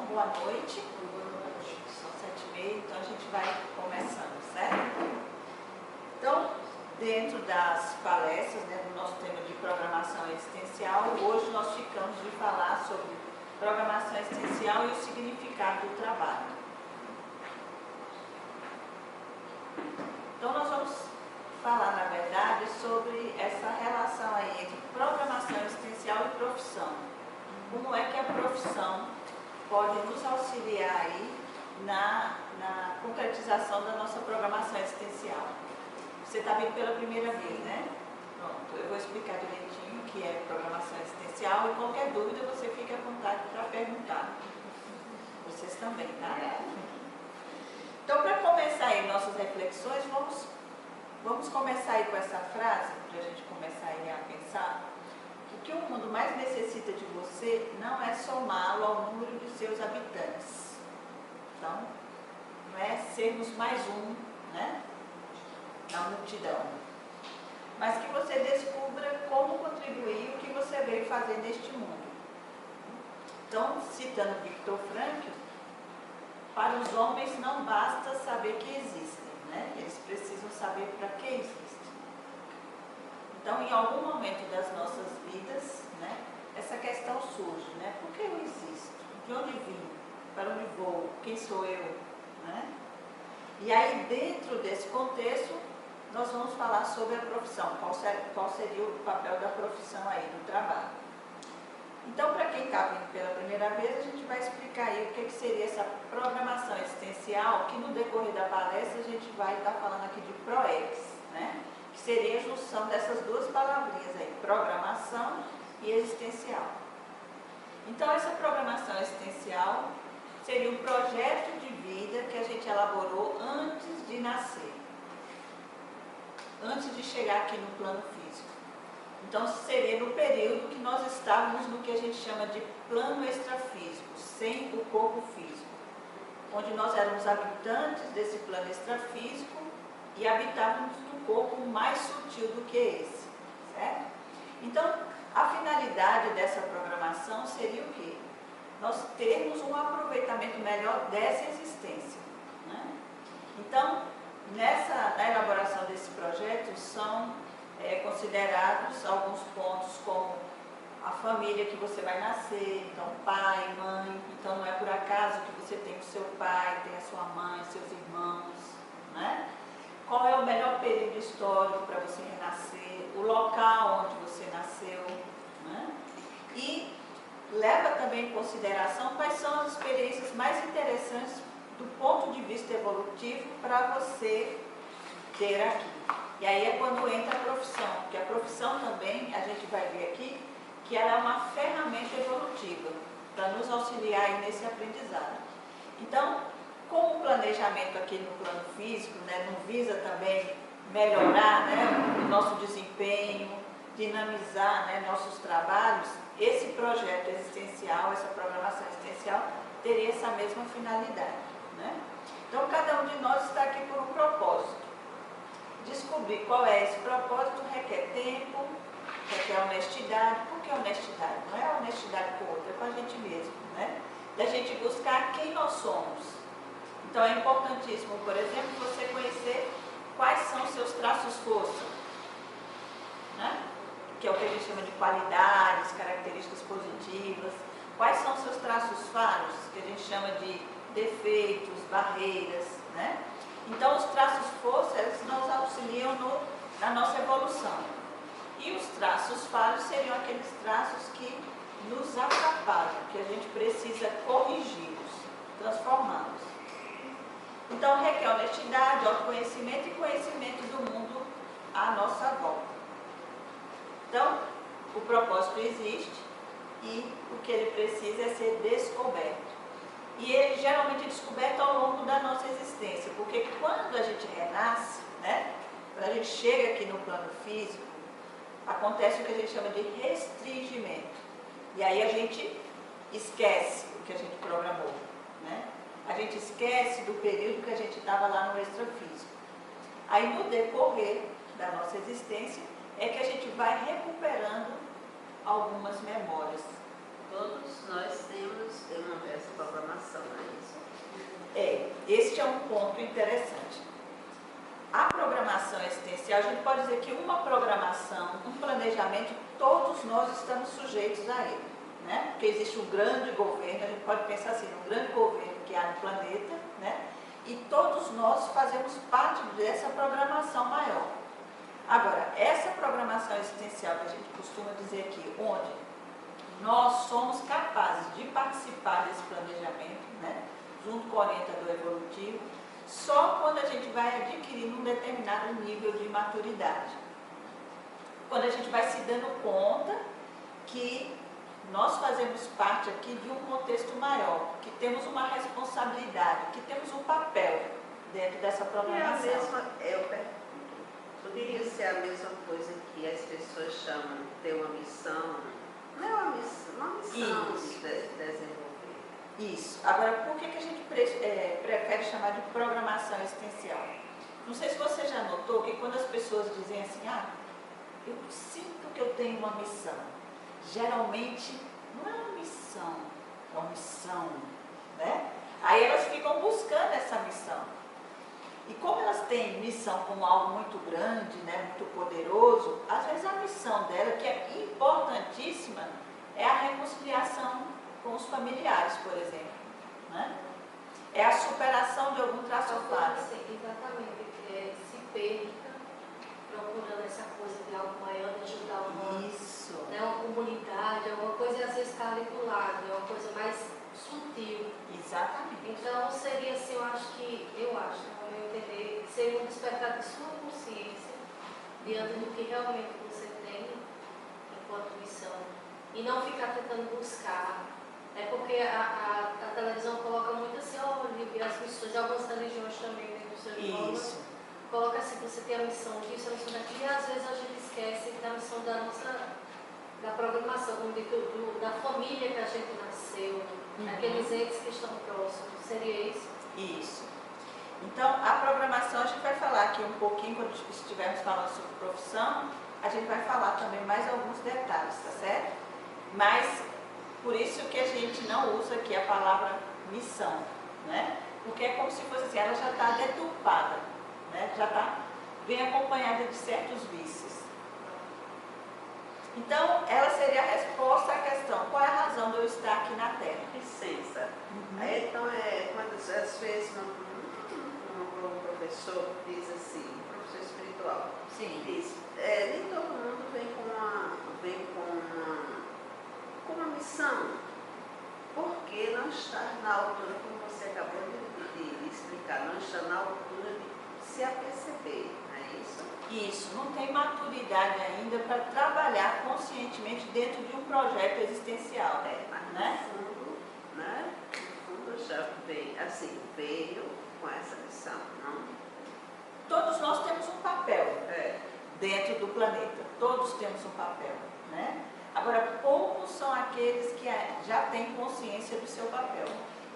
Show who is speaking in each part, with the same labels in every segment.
Speaker 1: boa noite. São 7h30, então a gente vai começando, certo? Então, dentro das palestras, né, do nosso tema de programação existencial, hoje nós ficamos de falar sobre programação existencial e o significado do trabalho. Então, nós vamos falar, na verdade, sobre essa relação aí entre programação existencial e profissão. Como é que a profissão pode nos auxiliar aí na concretização da nossa programação existencial. Você está vendo pela primeira vez, né? Pronto, eu vou explicar direitinho o que é programação existencial e qualquer dúvida você fique à vontade para perguntar. Vocês também, tá? Então, para começar aí nossas reflexões, vamos começar aí com essa frase, para a gente começar aí a pensar. O que o mundo mais necessita de você não é somá-lo ao número de seus habitantes. Então, não é sermos mais um, né, na multidão. Mas que você descubra como contribuir o que você veio fazer neste mundo. Então, citando Viktor Frankl, para os homens não basta saber que existem, né? Eles precisam saber para que existem. Então, em algum momento das nossas vidas, né, essa questão surge, né? Por que eu existo? De onde vim? Para onde vou? Quem sou eu? Né? E aí, dentro desse contexto, nós vamos falar sobre a profissão. Qual seria o papel da profissão aí, do trabalho? Então, para quem está vindo pela primeira vez, a gente vai explicar aí o que seria essa programação existencial, que no decorrer da palestra a gente vai estar falando aqui de PROEX, né? Que seria a junção dessas duas palavrinhas aí, programação e existencial. Então, essa programação existencial seria um projeto de vida que a gente elaborou antes de nascer, antes de chegar aqui no plano físico. Então, seria no período que nós estávamos no que a gente chama de plano extrafísico, sem o corpo físico, onde nós éramos habitantes desse plano extrafísico e habitávamos no corpo mais sutil do que esse, certo? Então, a finalidade dessa programação seria o quê? Nós termos um aproveitamento melhor dessa existência, né? Então, na elaboração desse projeto são considerados alguns pontos como a família que você vai nascer, então pai, mãe, então não é por acaso que você tem o seu pai, tem a sua mãe, seus irmãos, né? Qual é o melhor período histórico para você renascer, o local onde você nasceu, né? E leva também em consideração quais são as experiências mais interessantes do ponto de vista evolutivo para você ter aqui. E aí é quando entra a profissão, porque a profissão também, a gente vai ver aqui, que ela é uma ferramenta evolutiva para nos auxiliar aí nesse aprendizado. Então, como o planejamento aqui no plano físico, né, não visa também melhorar, né, o nosso desempenho, dinamizar, né, nossos trabalhos, esse projeto existencial, essa programação existencial, teria essa mesma finalidade, né? Então, cada um de nós está aqui por um propósito. Descobrir qual é esse propósito requer tempo, requer honestidade. Por que honestidade? Não é a honestidade com o outro, é com a gente mesmo, né? Da gente buscar quem nós somos. Então, é importantíssimo, por exemplo, você conhecer quais são os seus traços força, né? Que é o que a gente chama de qualidades, características positivas. Quais são os seus traços falhos, que a gente chama de defeitos, barreiras, né? Então, os traços força, eles nos auxiliam na nossa evolução. E os traços falhos seriam aqueles traços que nos atrapalham, que a gente precisa corrigi-los, transformá-los. Então, requer honestidade, autoconhecimento e conhecimento do mundo à nossa volta. Então, o propósito existe e o que ele precisa é ser descoberto. E ele geralmente é descoberto ao longo da nossa existência, porque quando a gente renasce, né, quando a gente chega aqui no plano físico, acontece o que a gente chama de restringimento. E aí a gente esquece o que a gente programou, né? A gente esquece do período que a gente estava lá no extrafísico. Aí no decorrer da nossa existência é que a gente vai recuperando algumas memórias,
Speaker 2: Todos nós temos essa programação, não é isso?
Speaker 1: Este é um ponto interessante. A programação existencial, a gente pode dizer que uma programação, um planejamento, todos nós estamos sujeitos a ele, né? Porque existe um grande governo, a gente pode pensar assim, um grande governo que há no planeta, né? E todos nós fazemos parte dessa programação maior. Agora, essa programação existencial que a gente costuma dizer aqui, onde nós somos capazes de participar desse planejamento, né? Junto com o orientador evolutivo, só quando a gente vai adquirindo um determinado nível de maturidade. Quando a gente vai se dando conta que nós fazemos parte aqui de um contexto maior, que temos uma responsabilidade, que temos um papel dentro dessa programação.
Speaker 2: Eu pergunto, poderia ser a mesma coisa que as pessoas chamam de ter uma missão? Não é uma missão de desenvolver.
Speaker 1: Isso. Agora, por que a gente prefere chamar de programação existencial? Não sei se você já notou que quando as pessoas dizem assim, eu sinto que eu tenho uma missão. Geralmente, não é uma missão, é uma missão, né? Aí elas ficam buscando essa missão. E como elas têm missão como algo muito grande, né, muito poderoso, às vezes a missão dela, que é importantíssima, é a reconciliação com os familiares, por exemplo, né? É a superação de algum traço falho.
Speaker 3: Exatamente, se perca procurando essa coisa de algo maior, de ajudar uma comunidade, alguma coisa, e às vezes está ali do lado, é uma coisa mais sutil.
Speaker 1: Exatamente.
Speaker 3: Então seria assim, eu acho, no meu entender, seria um despertar de sua consciência diante do que realmente você tem enquanto missão. E não ficar tentando buscar. É porque a televisão coloca muito assim, olha, as missões de algumas religiões também dentro do seu
Speaker 1: Isso.
Speaker 3: Coloca assim, você tem a missão disso, a missão daquilo, e às vezes a gente esquece da missão da programação, da família que a gente nasceu, aqueles entes que estão próximos. Seria isso?
Speaker 1: Isso. Então, a programação, a gente vai falar aqui um pouquinho, quando estivermos falando sobre profissão, a gente vai falar também mais alguns detalhes, tá certo? Mas, por isso que a gente não usa aqui a palavra missão, né? Porque é como se fosse assim, ela já está deturpada, né? Já está bem acompanhada de certos vícios. Então, ela seria a resposta à questão, qual é a razão de eu estar aqui na Terra?
Speaker 2: Licença. Então, quando às vezes um professor diz assim, um professor espiritual,
Speaker 1: Sim.
Speaker 2: Diz, nem todo mundo vem com uma missão, porque não está na altura, como você acabou de explicar, não está na altura de se aperceber, não é isso?
Speaker 1: Isso, não tem maturidade ainda para trabalhar conscientemente dentro de um projeto existencial,
Speaker 2: Mas
Speaker 1: né?
Speaker 2: no fundo já veio com essa missão, não?
Speaker 1: Todos nós temos um papel dentro do planeta, todos temos um papel, né? Agora, poucos são aqueles que já têm consciência do seu papel.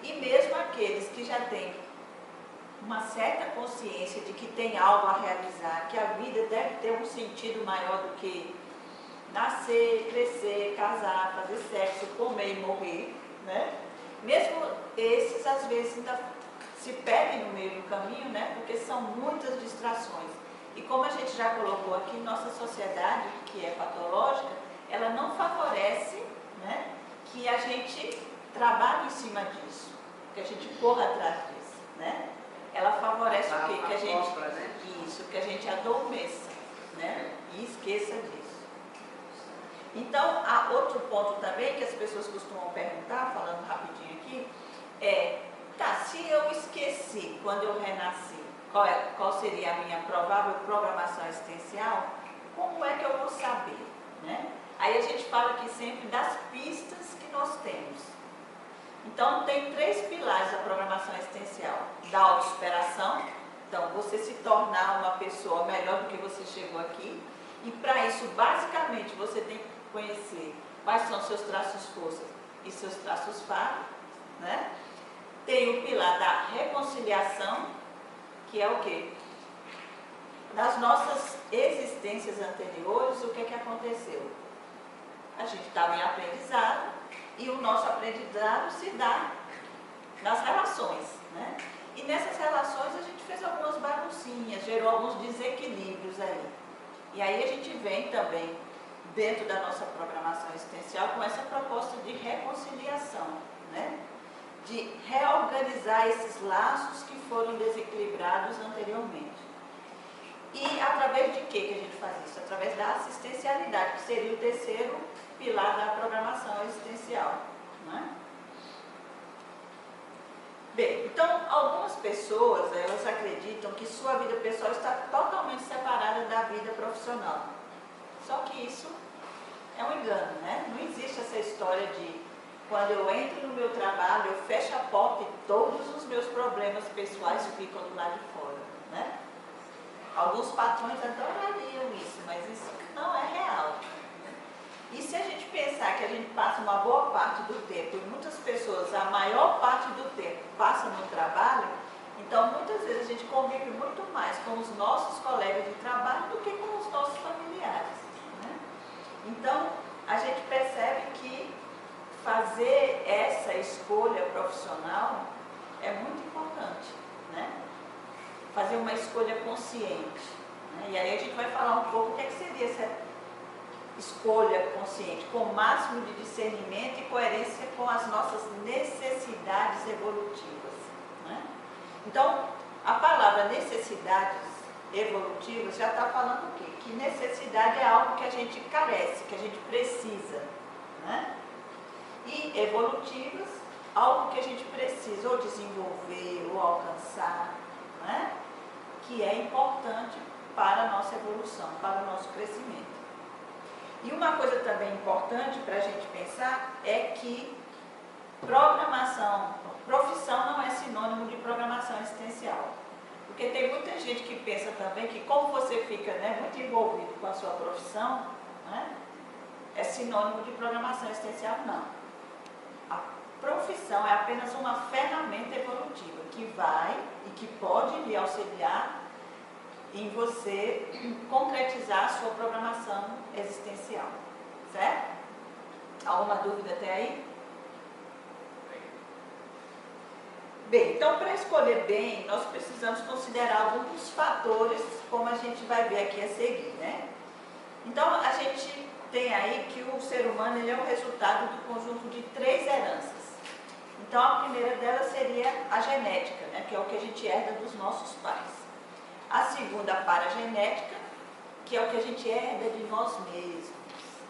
Speaker 1: E mesmo aqueles que já têm uma certa consciência de que tem algo a realizar, que a vida deve ter um sentido maior do que nascer, crescer, casar, fazer sexo, comer e morrer, né? Mesmo esses, às vezes, ainda se perdem no meio do caminho, né? Porque são muitas distrações. E como a gente já colocou aqui, nossa sociedade, que é patológica, ela não favorece, né, que a gente trabalhe em cima disso, que a gente corra atrás disso, né? Ela favorece o quê? Que a gente, isso, que a gente adormeça, né? E esqueça disso. Então, há outro ponto também que as pessoas costumam perguntar, falando rapidinho aqui, se eu esqueci quando eu renasci, qual seria a minha provável programação existencial, como é que eu vou saber, né? Aí a gente fala aqui sempre das pistas que nós temos. Então, tem 3 pilares da programação existencial. Da autossuperação, então, você se tornar uma pessoa melhor do que você chegou aqui. E para isso, basicamente, você tem que conhecer quais são seus traços forças e seus traços falhos, né? Tem o pilar da reconciliação, que é o quê? Nas nossas existências anteriores, o que aconteceu? A gente estava em aprendizado E o nosso aprendizado se dá nas relações, né? E nessas relações a gente fez algumas baguncinhas, gerou alguns desequilíbrios aí. E aí a gente vem também, dentro da nossa programação existencial, com essa proposta de reconciliação, né? De reorganizar esses laços que foram desequilibrados anteriormente. E através de que a gente faz isso? Através da assistencialidade, que seria o terceiro pilar da programação existencial, né? Bem, então algumas pessoas, elas acreditam que sua vida pessoal está totalmente separada da vida profissional. Só que isso é um engano, né? Não existe essa história de quando eu entro no meu trabalho, eu fecho a porta e todos os meus problemas pessoais ficam do lado de fora, né? Alguns patrões adorariam isso, mas isso não é real. E se a gente pensar que a gente passa uma boa parte do tempo, e muitas pessoas, a maior parte do tempo, passam no trabalho, então muitas vezes a gente convive muito mais com os nossos colegas de trabalho do que com os nossos familiares, né? Então, a gente percebe que fazer essa escolha profissional é muito importante, né? Fazer uma escolha consciente, né? E aí a gente vai falar um pouco o que é que seria essa escolha consciente, com o máximo de discernimento e coerência com as nossas necessidades evolutivas, né? Então, a palavra necessidades evolutivas já está falando o quê? Que necessidade é algo que a gente carece, que a gente precisa, né? E evolutivas, algo que a gente precisa ou desenvolver ou alcançar, né? Que é importante para a nossa evolução, para o nosso crescimento. E uma coisa também importante para a gente pensar é que profissão não é sinônimo de programação existencial. Porque tem muita gente que pensa também que como você fica, né, muito envolvido com a sua profissão, né, é sinônimo de programação existencial. Não. A profissão é apenas uma ferramenta evolutiva que vai e que pode lhe auxiliar em você concretizar a sua programação existencial, certo? Alguma dúvida até aí? Bem, então para escolher bem, nós precisamos considerar alguns fatores, como a gente vai ver aqui a seguir, né? Então a gente tem aí que o ser humano ele é um resultado do conjunto de 3 heranças. Então a primeira delas seria a genética, né? Que é o que a gente herda dos nossos pais. A segunda, a paragenética, que é o que a gente herda de nós mesmos,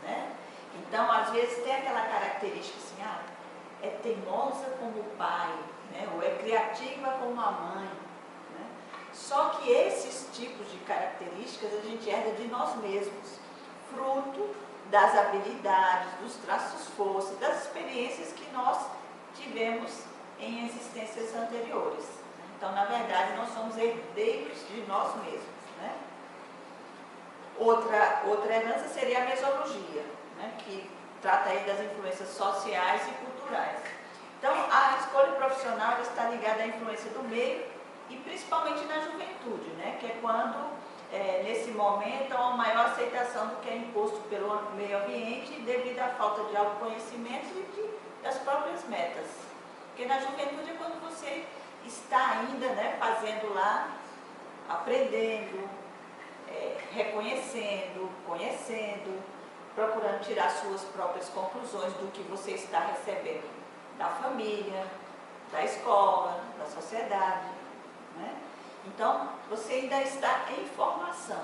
Speaker 1: né? Então, às vezes, tem aquela característica assim, é teimosa como o pai, né? Ou é criativa como a mãe, né? Só que esses tipos de características a gente herda de nós mesmos, fruto das habilidades, dos traços força, das experiências que nós tivemos em existências anteriores. Então, na verdade, nós somos herdeiros de nós mesmos, né? Outra herança seria a mesologia, né? Que trata aí das influências sociais e culturais. Então, a escolha profissional está ligada à influência do meio e principalmente na juventude, né? Que é quando, nesse momento, há uma maior aceitação do que é imposto pelo meio ambiente devido à falta de autoconhecimento e das próprias metas. Porque na juventude é quando você está ainda, né, fazendo lá, aprendendo, reconhecendo, conhecendo, procurando tirar suas próprias conclusões do que você está recebendo da família, da escola, da sociedade, né? Então, você ainda está em formação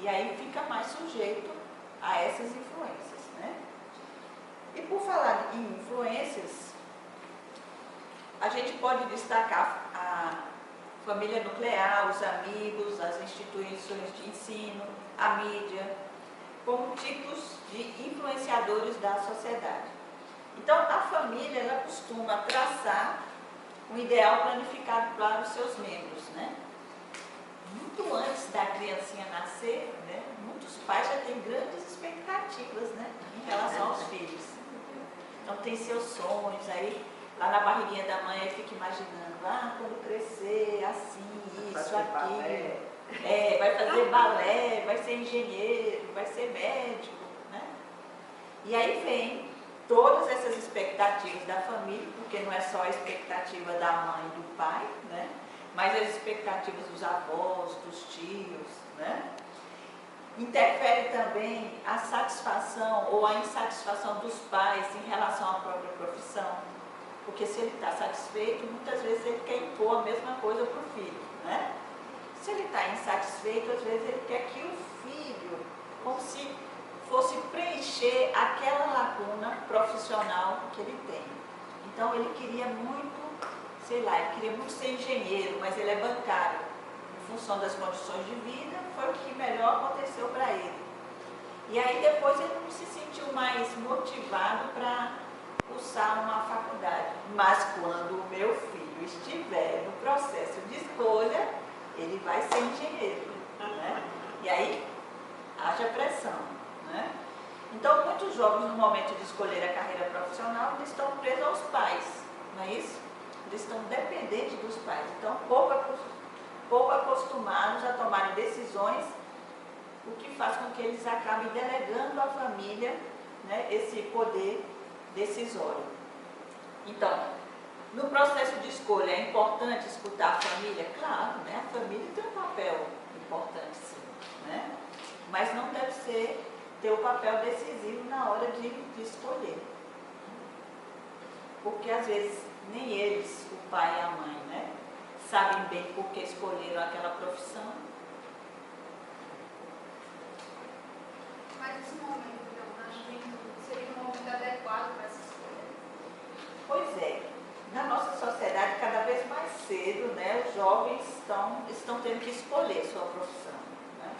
Speaker 1: e aí fica mais sujeito a essas influências, né? E por falar em influências, a gente pode destacar a família nuclear, os amigos, as instituições de ensino, a mídia, como tipos de influenciadores da sociedade. Então, a família, ela costuma traçar um ideal planificado para os seus membros, né? Muito antes da criancinha nascer, né, muitos pais já têm grandes expectativas, né, em relação aos filhos. Então, tem seus sonhos aí. Lá na barriguinha da mãe, fica imaginando, quando crescer, assim, isso, aquilo. Vai fazer balé, vai ser engenheiro, vai ser médico, né? E aí vem todas essas expectativas da família, porque não é só a expectativa da mãe e do pai, né? Mas as expectativas dos avós, dos tios, né? Interfere também a satisfação ou a insatisfação dos pais em relação à própria profissão, porque se ele está satisfeito, muitas vezes ele quer impor a mesma coisa para o filho, né? Se ele está insatisfeito, às vezes ele quer que o filho, como se fosse preencher aquela lacuna profissional que ele tem. Então ele queria muito, sei lá, ele queria muito ser engenheiro, mas ele é bancário. Em função das condições de vida, foi o que melhor aconteceu para ele. E aí depois ele não se sentiu mais motivado para cursar uma faculdade. Mas quando o meu filho estiver no processo de escolha, ele vai ser engenheiro, né? E aí haja pressão, né? Então muitos jovens no momento de escolher a carreira profissional, eles estão presos aos pais, não é isso? Eles estão dependentes dos pais, então pouco acostumados a tomarem decisões, o que faz com que eles acabem delegando à família, né, esse poder decisório. Então, no processo de escolha é importante escutar a família? Claro, né? A família tem um papel importante, sim, né? Mas não deve ter o papel decisivo na hora de escolher. Porque às vezes nem eles, o pai e a mãe, né, sabem bem por que escolheram aquela profissão.
Speaker 4: Mas esse momento, então, na juventude, seria um momento adequado para essa escolha?
Speaker 1: Pois é, na nossa sociedade, cada vez mais cedo, né, os jovens estão tendo que escolher sua profissão, né?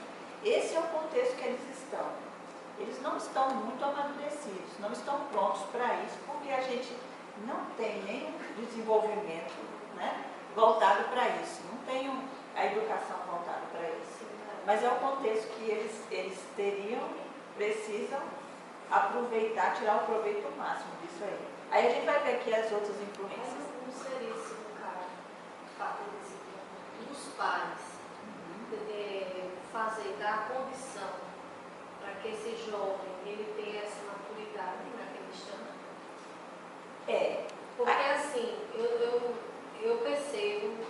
Speaker 1: Esse é o contexto que eles estão. Eles não estão muito amadurecidos, não estão prontos para isso, porque a gente não tem nenhum desenvolvimento, né, voltado para isso, não tem a educação voltada para isso. Mas é o contexto que eles precisam aproveitar, tirar o proveito máximo disso aí. Aí a gente vai ver aqui as outras influências.
Speaker 3: Mas não seria esse um cara, fator dos pais, fazer, dar a condição para que esse jovem ele tenha essa maturidade naquele instante?
Speaker 1: É.
Speaker 3: Porque assim, eu percebo,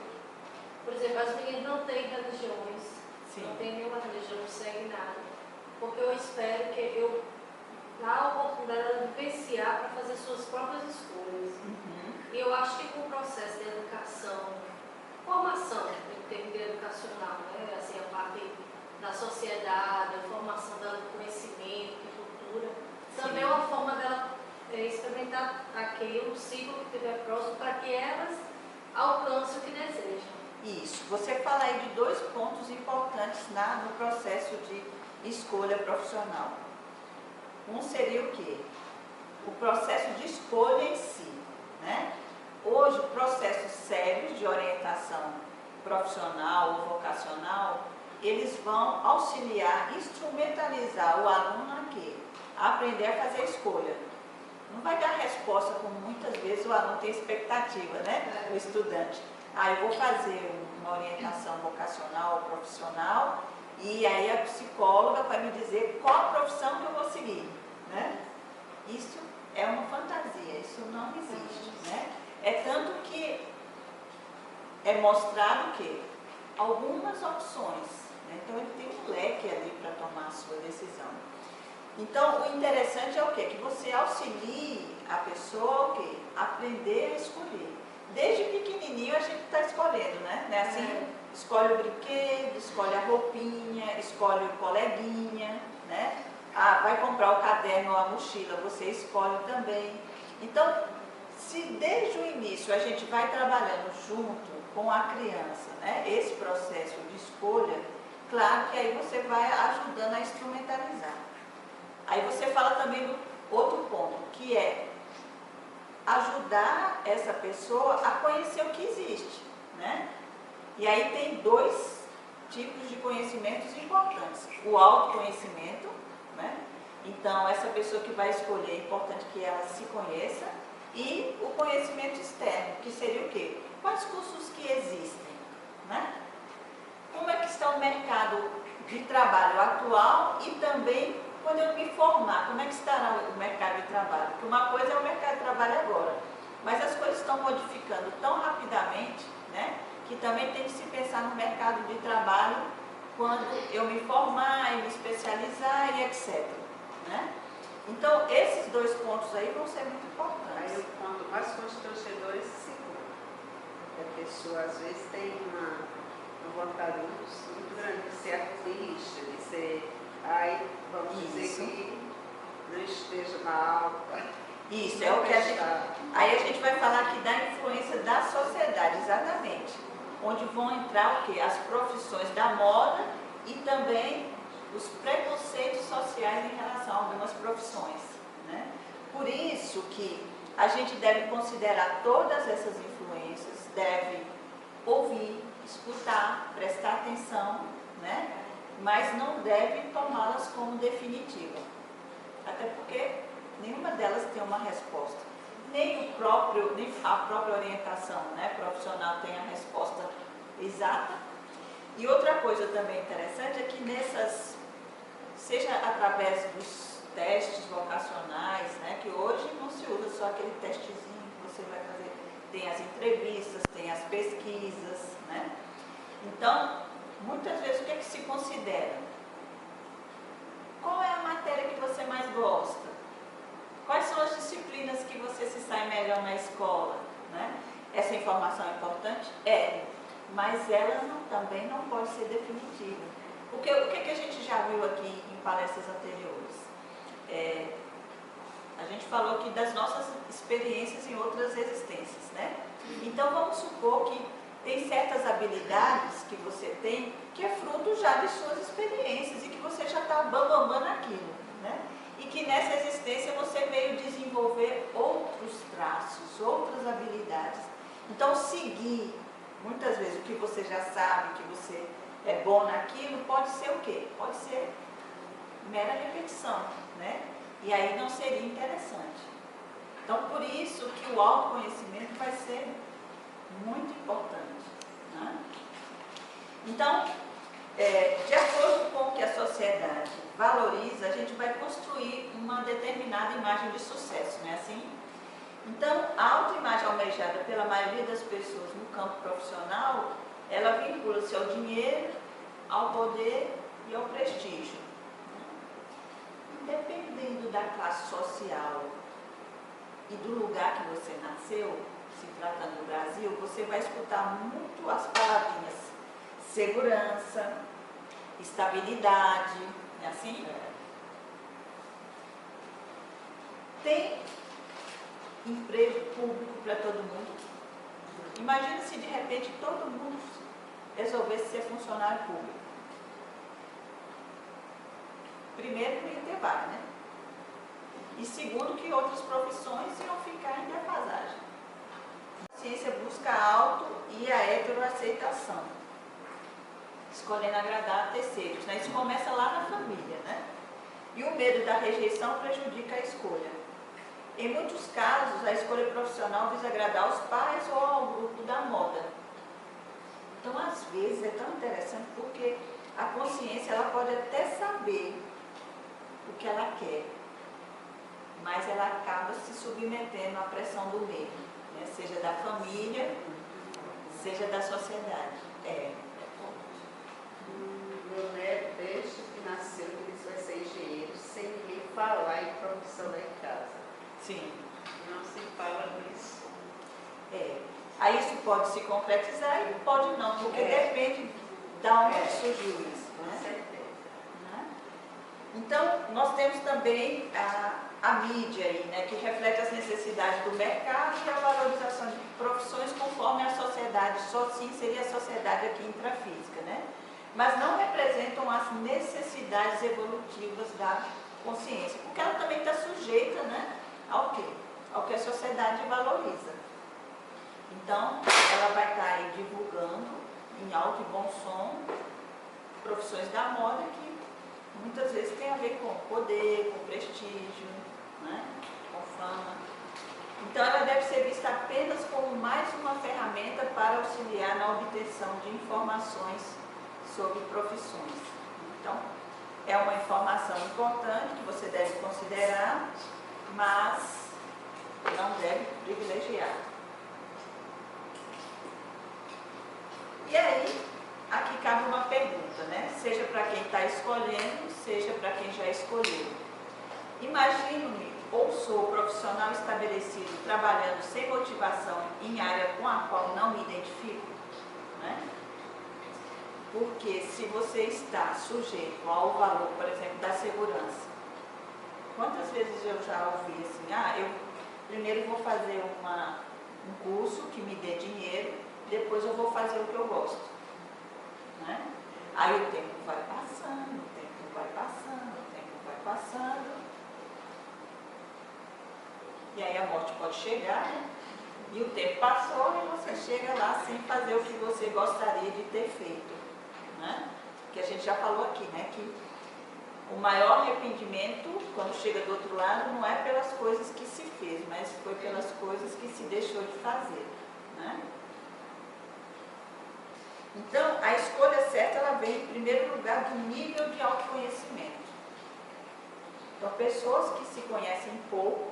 Speaker 3: por exemplo, as meninas não têm religiões,
Speaker 1: Sim.
Speaker 3: não tem nenhuma religião, não segue nada, porque eu espero que eu dá a oportunidade de vivenciar para fazer suas próprias escolhas. E eu acho que com o processo de educação, formação, em termos de educacional, né? Assim, a parte da sociedade, a formação do conhecimento, de cultura, também é uma forma dela experimentar aquilo, o ciclo que estiver próximo, para que elas alcancem o que desejam.
Speaker 1: Isso. Você fala aí de dois pontos importantes no processo de escolha profissional. Um seria o quê? O processo de escolha em si, né? Hoje, processos sérios de orientação profissional ou vocacional, eles vão auxiliar, instrumentalizar o aluno a quê? A aprender a fazer a escolha. Não vai dar resposta como muitas vezes o aluno tem expectativa, né? O estudante. Eu vou fazer uma orientação vocacional ou profissional e aí a psicóloga vai me dizer qual a profissão que eu vou seguir, né? Isso é uma fantasia, isso não existe, né? É tanto que é mostrado que algumas opções, né? Então ele tem um leque ali para tomar a sua decisão. Então o interessante é o quê? Que você auxilie a pessoa o quê? Aprender a escolher. Desde pequenininho a gente está escolhendo, né? Não é assim? Escolhe o brinquedo, escolhe a roupinha, escolhe o coleguinha, né? Vai comprar o caderno ou a mochila, você escolhe também. Então, se desde o início a gente vai trabalhando junto com a criança, né? Esse processo de escolha, claro que aí você vai ajudando a instrumentalizar. Aí você fala também do outro ponto, que é ajudar essa pessoa a conhecer o que existe, né? E aí tem dois tipos de conhecimentos importantes. O autoconhecimento, né? Então, essa pessoa que vai escolher, é importante que ela se conheça. E o conhecimento externo, que seria o quê? Quais cursos que existem, né? Como é que está o mercado de trabalho atual e também quando eu me formar, como é que estará o mercado de trabalho? Porque uma coisa é o mercado de trabalho agora, mas as coisas estão modificando tão rapidamente, né, que também tem que se pensar no mercado de trabalho quando eu me formar e me especializar e etc. Né? Então, esses dois pontos aí vão ser muito importantes.
Speaker 2: Aí o ponto mais constrangedor é esse segundo. Porque a pessoa, às vezes, tem uma vontade muito grande de ser artista, de ser... Aí, vamos dizer que não esteja na alta.
Speaker 1: Isso, é o que a gente... Aí a gente vai falar aqui da influência da sociedade, exatamente. Onde vão entrar o quê? As profissões da moda e também os preconceitos sociais em relação a algumas profissões. Né? Por isso que a gente deve considerar todas essas influências, deve ouvir, escutar, prestar atenção, né? Mas não deve tomá-las como definitiva. Até porque nenhuma delas tem uma resposta. Nem a própria orientação, né, profissional tem a resposta exata. E outra coisa também interessante é que nessas, seja através dos testes vocacionais, né, que hoje não se usa só aquele testezinho que você vai fazer, tem as entrevistas, tem as pesquisas, né? Então, muitas vezes o que é que se considera? Qual é a matéria que você mais gosta? Quais são as disciplinas que você se sai melhor na escola? Né? Essa informação é importante? É, mas ela também não pode ser definitiva. Porque o que a gente já viu aqui em palestras anteriores? A gente falou aqui das nossas experiências em outras existências, né? Então vamos supor que tem certas habilidades que você tem que é fruto já de suas experiências e que você já está bambambam naquilo, né? E que nessa existência você veio desenvolver outros traços, outras habilidades. Então seguir, muitas vezes, o que você já sabe, que você é bom naquilo, pode ser o quê? Pode ser mera repetição, né? E aí não seria interessante. Então, por isso que o autoconhecimento vai ser muito importante. Né? Então, de acordo com o que a sociedade valoriza, a gente vai construir uma determinada imagem de sucesso, não é assim? Então, a autoimagem almejada pela maioria das pessoas no campo profissional, ela vincula-se ao dinheiro, ao poder e ao prestígio. Dependendo da classe social e do lugar que você nasceu, se tratando do Brasil, você vai escutar muito as palavrinhas segurança, estabilidade, não é assim? Tem emprego público para todo mundo. Imagina se de repente todo mundo resolvesse ser funcionário público. Primeiro, não ia ter vaga, né? E segundo, que outras profissões iam ficar em defasagem. A ciência busca a auto e a heteroaceitação, escolhendo agradar a terceiros. Né? Isso começa lá na família, né? E o medo da rejeição prejudica a escolha. Em muitos casos, a escolha profissional visa agradar aos pais ou ao grupo da moda. Então, às vezes, é tão interessante porque a consciência ela pode até saber o que ela quer, mas ela acaba se submetendo à pressão do meio, né? Seja da família, seja da sociedade.
Speaker 2: Meu neto, desde que nasceu, ele vai ser engenheiro, sem ninguém falar em profissão lá em casa.
Speaker 1: Sim.
Speaker 2: Não se fala nisso.
Speaker 1: Aí isso pode se concretizar e pode não, porque depende de onde surgiu isso.
Speaker 2: Com
Speaker 1: Né?
Speaker 2: certeza.
Speaker 1: Então, nós temos também a mídia aí, né, que reflete as necessidades do mercado e a valorização de profissões conforme a sociedade, só sim seria a sociedade aqui intrafísica, né? Mas não representam as necessidades evolutivas da consciência, porque ela também está sujeita, né, ao quê? Ao que a sociedade valoriza. Então, ela vai estar aí divulgando em alto e bom som profissões da moda que muitas vezes tem a ver com poder, com prestígio, né? Com fama. Então, ela deve ser vista apenas como mais uma ferramenta para auxiliar na obtenção de informações sobre profissões. Então, é uma informação importante que você deve considerar, mas não deve privilegiar. E aí, aqui cabe uma pergunta, né? Seja para quem está escolhendo, seja para quem já escolheu. Imagino-me ou sou profissional estabelecido trabalhando sem motivação em área com a qual não me identifico, né? Porque se você está sujeito ao valor, por exemplo, da segurança, quantas vezes eu já ouvi assim, eu primeiro vou fazer um curso que me dê dinheiro, depois eu vou fazer o que eu gosto, né? Aí o tempo vai passando, o tempo vai passando, o tempo vai passando, e aí a morte pode chegar, né? E o tempo passou e você chega lá sem fazer o que você gostaria de ter feito, né? Que a gente já falou aqui, né? Que o maior arrependimento, quando chega do outro lado, não é pelas coisas que se fez, mas foi pelas coisas que se deixou de fazer, né? Então, a escolha certa, ela vem em primeiro lugar do nível de autoconhecimento. Então, pessoas que se conhecem pouco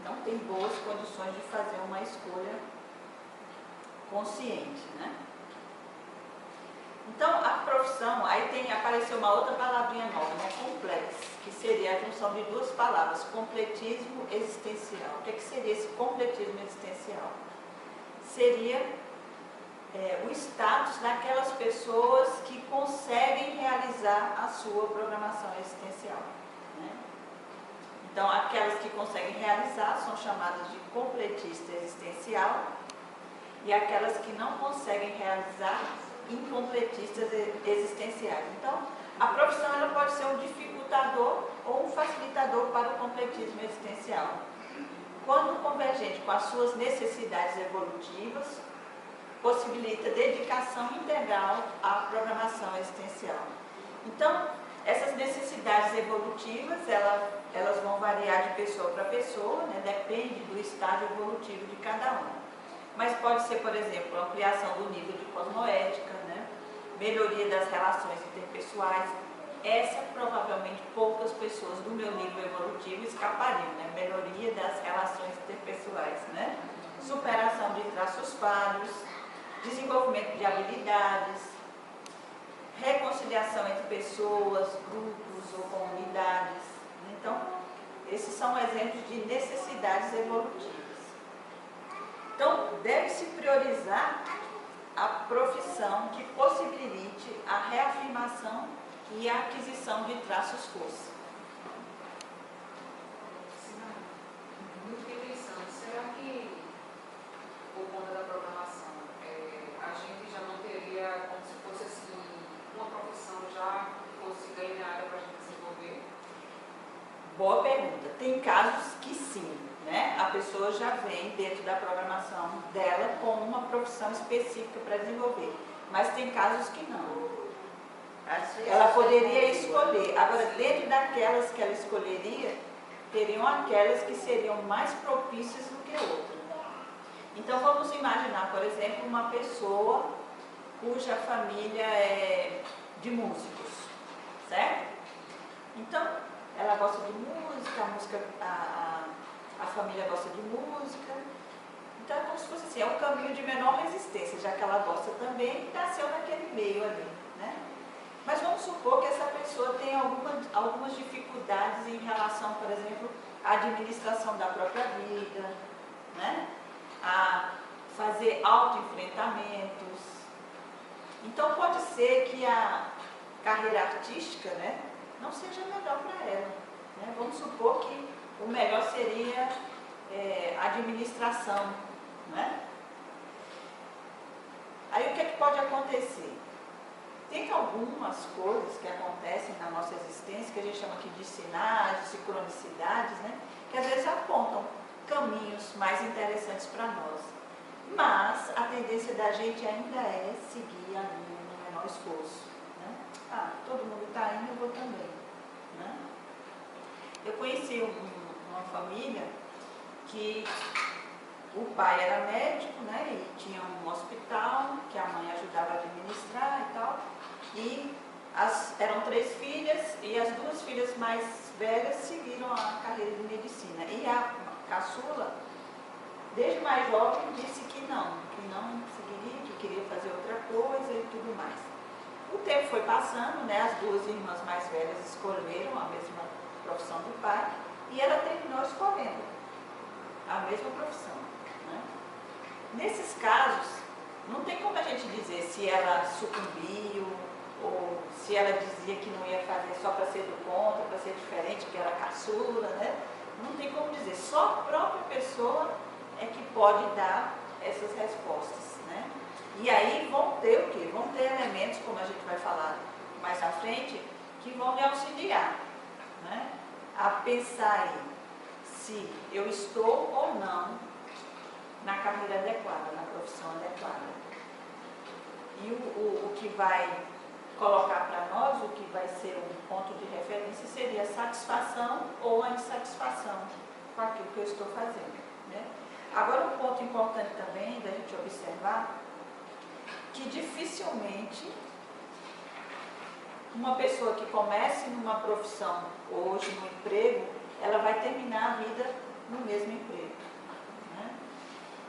Speaker 1: não têm boas condições de fazer uma escolha consciente, né? Então, a profissão, aí apareceu uma outra palavrinha nova, né? Complexo, que seria a junção de duas palavras, completismo existencial. O que seria esse completismo existencial? Seria o status daquelas pessoas que conseguem realizar a sua programação existencial, né? Então, aquelas que conseguem realizar são chamadas de completista existencial, e aquelas que não conseguem realizar, incompletistas existenciais. Então, a profissão ela pode ser um dificultador ou um facilitador para o completismo existencial. Quando convergente com as suas necessidades evolutivas, possibilita dedicação integral à programação existencial. Então, essas necessidades evolutivas, elas vão variar de pessoa para pessoa, né? Depende do estágio evolutivo de cada um. Mas pode ser, por exemplo, ampliação do nível de cosmoética, né? Melhoria das relações interpessoais. Essa, provavelmente, poucas pessoas do meu nível evolutivo escapariam, né? Melhoria das relações interpessoais, né? Superação de traços falhos, desenvolvimento de habilidades, reconciliação entre pessoas, grupos ou comunidades. Então, esses são exemplos de necessidades evolutivas. Então, deve-se priorizar a profissão que possibilite a reafirmação e a aquisição de traços força.
Speaker 5: Eu fiquei pensando, será que, por conta da programação, a gente já não teria, como se fosse assim, uma profissão já que fosse ganhada para a gente desenvolver?
Speaker 1: Boa pergunta. Tem casos que sim, né? A pessoa já vem dentro da programação dela com uma profissão específica para desenvolver, mas tem casos que não. Ela poderia escolher. Agora, dentro daquelas que ela escolheria, teriam aquelas que seriam mais propícias do que outras. Então, vamos imaginar, por exemplo, uma pessoa cuja família é de músicos, certo? Então, ela gosta de música, a família gosta de música. Então, é como se fosse assim, é um caminho de menor resistência, já que ela gosta também e nasceu naquele meio ali, né? Mas vamos supor que essa pessoa tem algumas dificuldades em relação, por exemplo, à administração da própria vida, né? A fazer autoenfrentamentos. Então, pode ser que a carreira artística, né, não seja melhor para ela, né? Vamos supor que o melhor seria administração, né? Aí, o que é que pode acontecer? Tem algumas coisas que acontecem na nossa existência, que a gente chama aqui de sinais, de sincronicidades, né? Que às vezes apontam caminhos mais interessantes para nós. Mas a tendência da gente ainda é seguir a linha no menor esforço, né? Todo mundo está indo, eu vou também, né? Eu conheci uma família que o pai era médico, né? E tinha um hospital que a mãe ajudava a administrar e tal. E eram 3 filhas e as 2 filhas mais velhas seguiram a carreira de medicina. E a caçula, desde mais jovem, disse que não seguiria, que queria fazer outra coisa e tudo mais. O tempo foi passando, né? As 2 irmãs mais velhas escolheram a mesma profissão do pai e ela terminou escolhendo a mesma profissão, né? Nesses casos, não tem como a gente dizer se ela sucumbiu ou se ela dizia que não ia fazer só para ser do contra, para ser diferente, que era caçula, né? Não tem como dizer, só a própria pessoa é que pode dar essas respostas, né? E aí vão ter o quê? Vão ter elementos, como a gente vai falar mais à frente, que vão me auxiliar, né? A pensar em se eu estou ou não na carreira adequada, na profissão adequada. E o que vai colocar para nós, o que vai ser um ponto de referência, seria a satisfação ou a insatisfação com aquilo que eu estou fazendo, né? Agora, um ponto importante também da gente observar, que dificilmente uma pessoa que comece numa profissão hoje, no emprego, ela vai terminar a vida no mesmo emprego, né?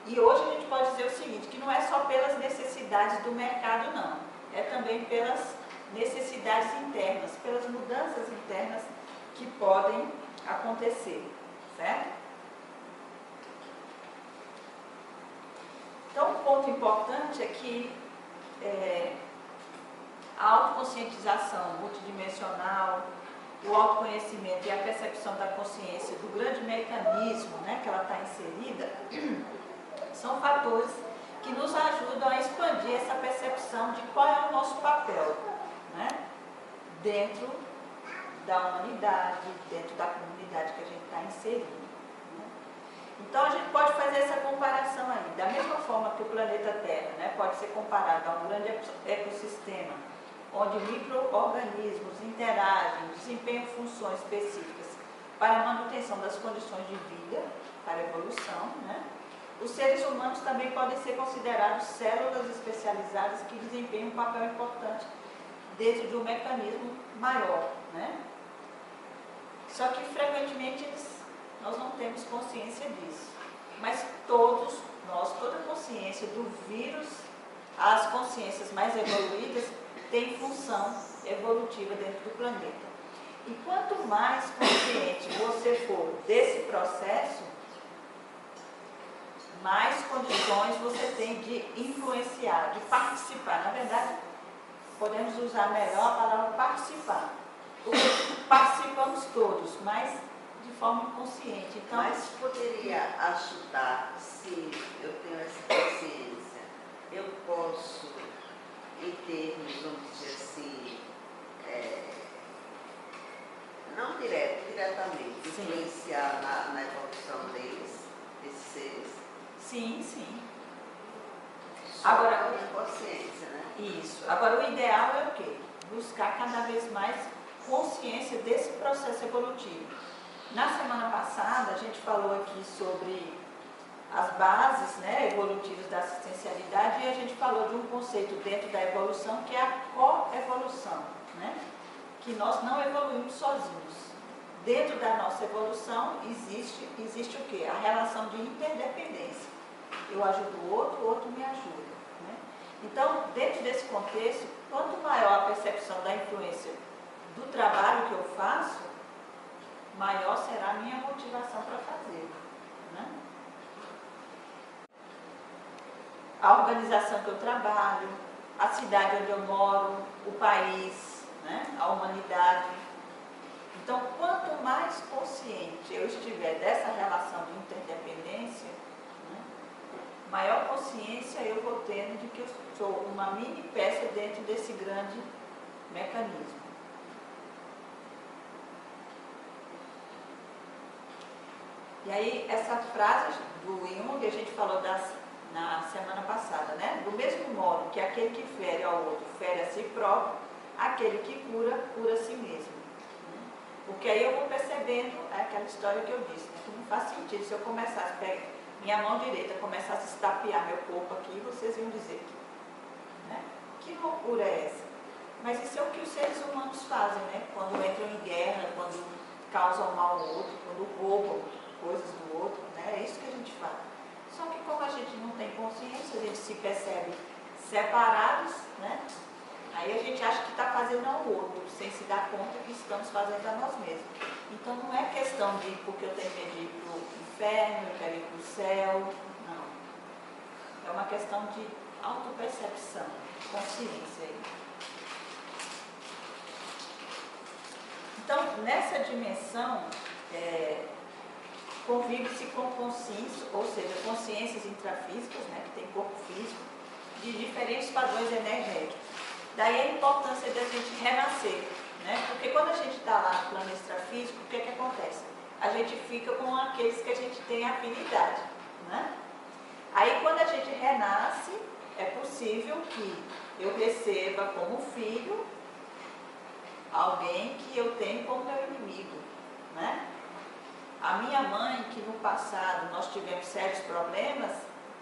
Speaker 1: E hoje a gente pode dizer o seguinte, que não é só pelas necessidades do mercado, não. É também pelas necessidades internas, pelas mudanças internas que podem acontecer, certo? Então, um ponto importante é que a autoconscientização multidimensional, o autoconhecimento e a percepção da consciência do grande mecanismo, né, que ela está inserida, são fatores que nos ajudam a expandir essa percepção de qual é o nosso papel, né, dentro da humanidade, dentro da comunidade que a gente está inserido. Então, a gente pode fazer essa comparação aí. Da mesma forma que o planeta Terra, né, pode ser comparado a um grande ecossistema, onde micro-organismos interagem, desempenham funções específicas para a manutenção das condições de vida, para a evolução, né? Os seres humanos também podem ser considerados células especializadas que desempenham um papel importante dentro de um mecanismo maior, né? Só que, frequentemente, nós não temos consciência disso. Mas todos nós, toda a consciência do vírus, as consciências mais evoluídas, têm função evolutiva dentro do planeta. E quanto mais consciente você for desse processo, mais condições você tem de influenciar, de participar. Na verdade, podemos usar melhor a palavra participar. Porque participamos todos, mas de forma inconsciente. Então,
Speaker 2: mas poderia ajudar, se eu tenho essa consciência, eu posso, em termos, vamos dizer assim, não diretamente,
Speaker 1: sim,
Speaker 2: influenciar na evolução deles, desses seres?
Speaker 1: Sim, sim.
Speaker 2: Só
Speaker 1: Agora,
Speaker 2: a minha consciência, né?
Speaker 1: Isso. Agora, o ideal é o quê? Buscar cada vez mais consciência desse processo evolutivo. Na semana passada, a gente falou aqui sobre as bases, né, evolutivas da assistencialidade e a gente falou de um conceito dentro da evolução que é a coevolução, né? Que nós não evoluímos sozinhos. Dentro da nossa evolução existe o quê? A relação de interdependência. Eu ajudo o outro me ajuda, né? Então, dentro desse contexto, quanto maior a percepção da influência do trabalho que eu faço, maior será a minha motivação para fazer, né? A organização que eu trabalho, a cidade onde eu moro, o país, né? A humanidade. Então, quanto mais consciente eu estiver dessa relação de interdependência, né, maior consciência eu vou tendo de que eu sou uma mini peça dentro desse grande mecanismo. E aí, essa frase do Jung, a gente falou na semana passada, né? Do mesmo modo que aquele que fere ao outro fere a si próprio, aquele que cura, cura a si mesmo. Porque aí eu vou percebendo aquela história que eu disse, né? Que não faz sentido. Se eu começasse a pegar minha mão direita, começasse a estapear meu corpo aqui, vocês iam dizer que, né? Que loucura é essa? Mas isso é o que os seres humanos fazem, né? Quando entram em guerra, quando causam mal ao outro, quando roubam coisas do outro, né? É isso que a gente faz. Só que como a gente não tem consciência, a gente se percebe separados, né? Aí a gente acha que está fazendo ao outro, sem se dar conta que estamos fazendo a nós mesmos. Então não é questão de porque eu tenho medo de ir para o inferno, eu quero ir para o céu, não. É uma questão de autopercepção, consciência aí. Então, nessa dimensão, convive-se com consciência, ou seja, consciências intrafísicas, né, que tem corpo físico, de diferentes padrões energéticos. Daí a importância da gente renascer, né? Porque quando a gente está lá no plano extrafísico, o que acontece? A gente fica com aqueles que a gente tem afinidade, né? Aí quando a gente renasce, é possível que eu receba como filho alguém que eu tenho como meu inimigo, né? A minha mãe, que no passado nós tivemos sérios problemas,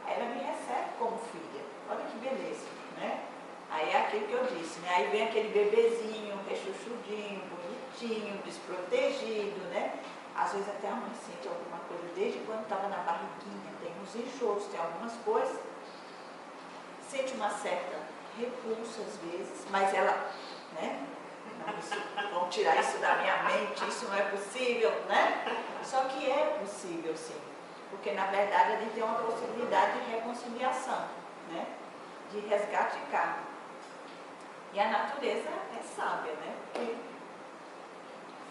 Speaker 1: ela me recebe como filha. Olha que beleza, né? Aí é aquilo que eu disse, né? Aí vem aquele bebezinho, rechuchudinho, bonitinho, desprotegido, né? Às vezes até a mãe sente alguma coisa, desde quando estava na barriguinha, tem uns enxotos, tem algumas coisas. Sente uma certa repulsa às vezes, mas ela, né? Vão tirar isso da minha mente, isso não é possível, né? Só que é possível sim, porque na verdade a gente tem uma possibilidade de reconciliação, né? De resgate de karma. E a natureza é sábia, né? Porque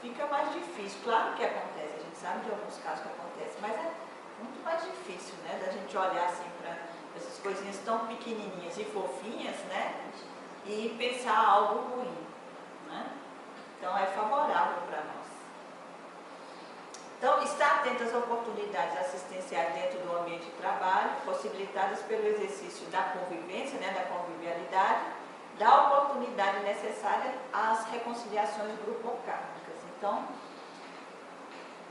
Speaker 1: fica mais difícil, claro que acontece, a gente sabe de alguns casos que acontece, mas é muito mais difícil, né? Da gente olhar assim para essas coisinhas tão pequenininhas e fofinhas, né? E pensar algo ruim, né? Então é favorável para nós. Então, estar atento às oportunidades assistenciais dentro do ambiente de trabalho, possibilitadas pelo exercício da convivência, né, da convivialidade, dá oportunidade necessária às reconciliações grupocármicas. Então,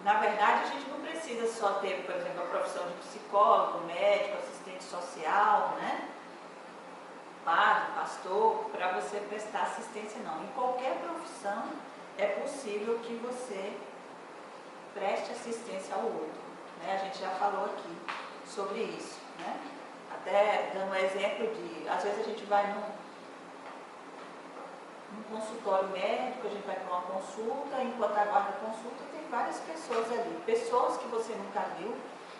Speaker 1: na verdade, a gente não precisa só ter, por exemplo, a profissão de psicólogo, médico, assistente social, né? Padre, pastor, para você prestar assistência, não. Em qualquer profissão é possível que você preste assistência ao outro, né? A gente já falou aqui sobre isso, né? Até dando um exemplo de, às vezes a gente vai num consultório médico, a gente vai para uma consulta, enquanto aguarda a consulta tem várias pessoas ali, pessoas que você nunca viu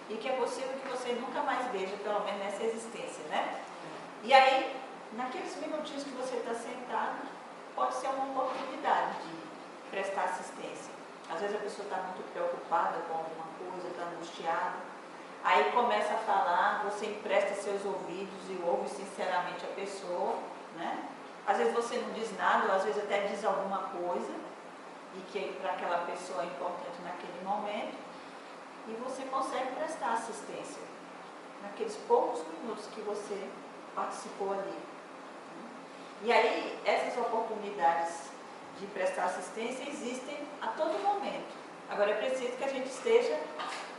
Speaker 1: e que é possível que você nunca mais veja, pelo menos nessa existência, né? E aí, naqueles minutinhos que você está sentado, pode ser uma oportunidade de prestar assistência. Às vezes a pessoa está muito preocupada com alguma coisa, está angustiada, aí começa a falar, você empresta seus ouvidos e ouve sinceramente a pessoa, né? Às vezes você não diz nada, ou às vezes até diz alguma coisa, e que para aquela pessoa é importante naquele momento, e você consegue prestar assistência naqueles poucos minutos que você participou ali. E aí, essas oportunidades de prestar assistência existem a todo momento. Agora é preciso que a gente esteja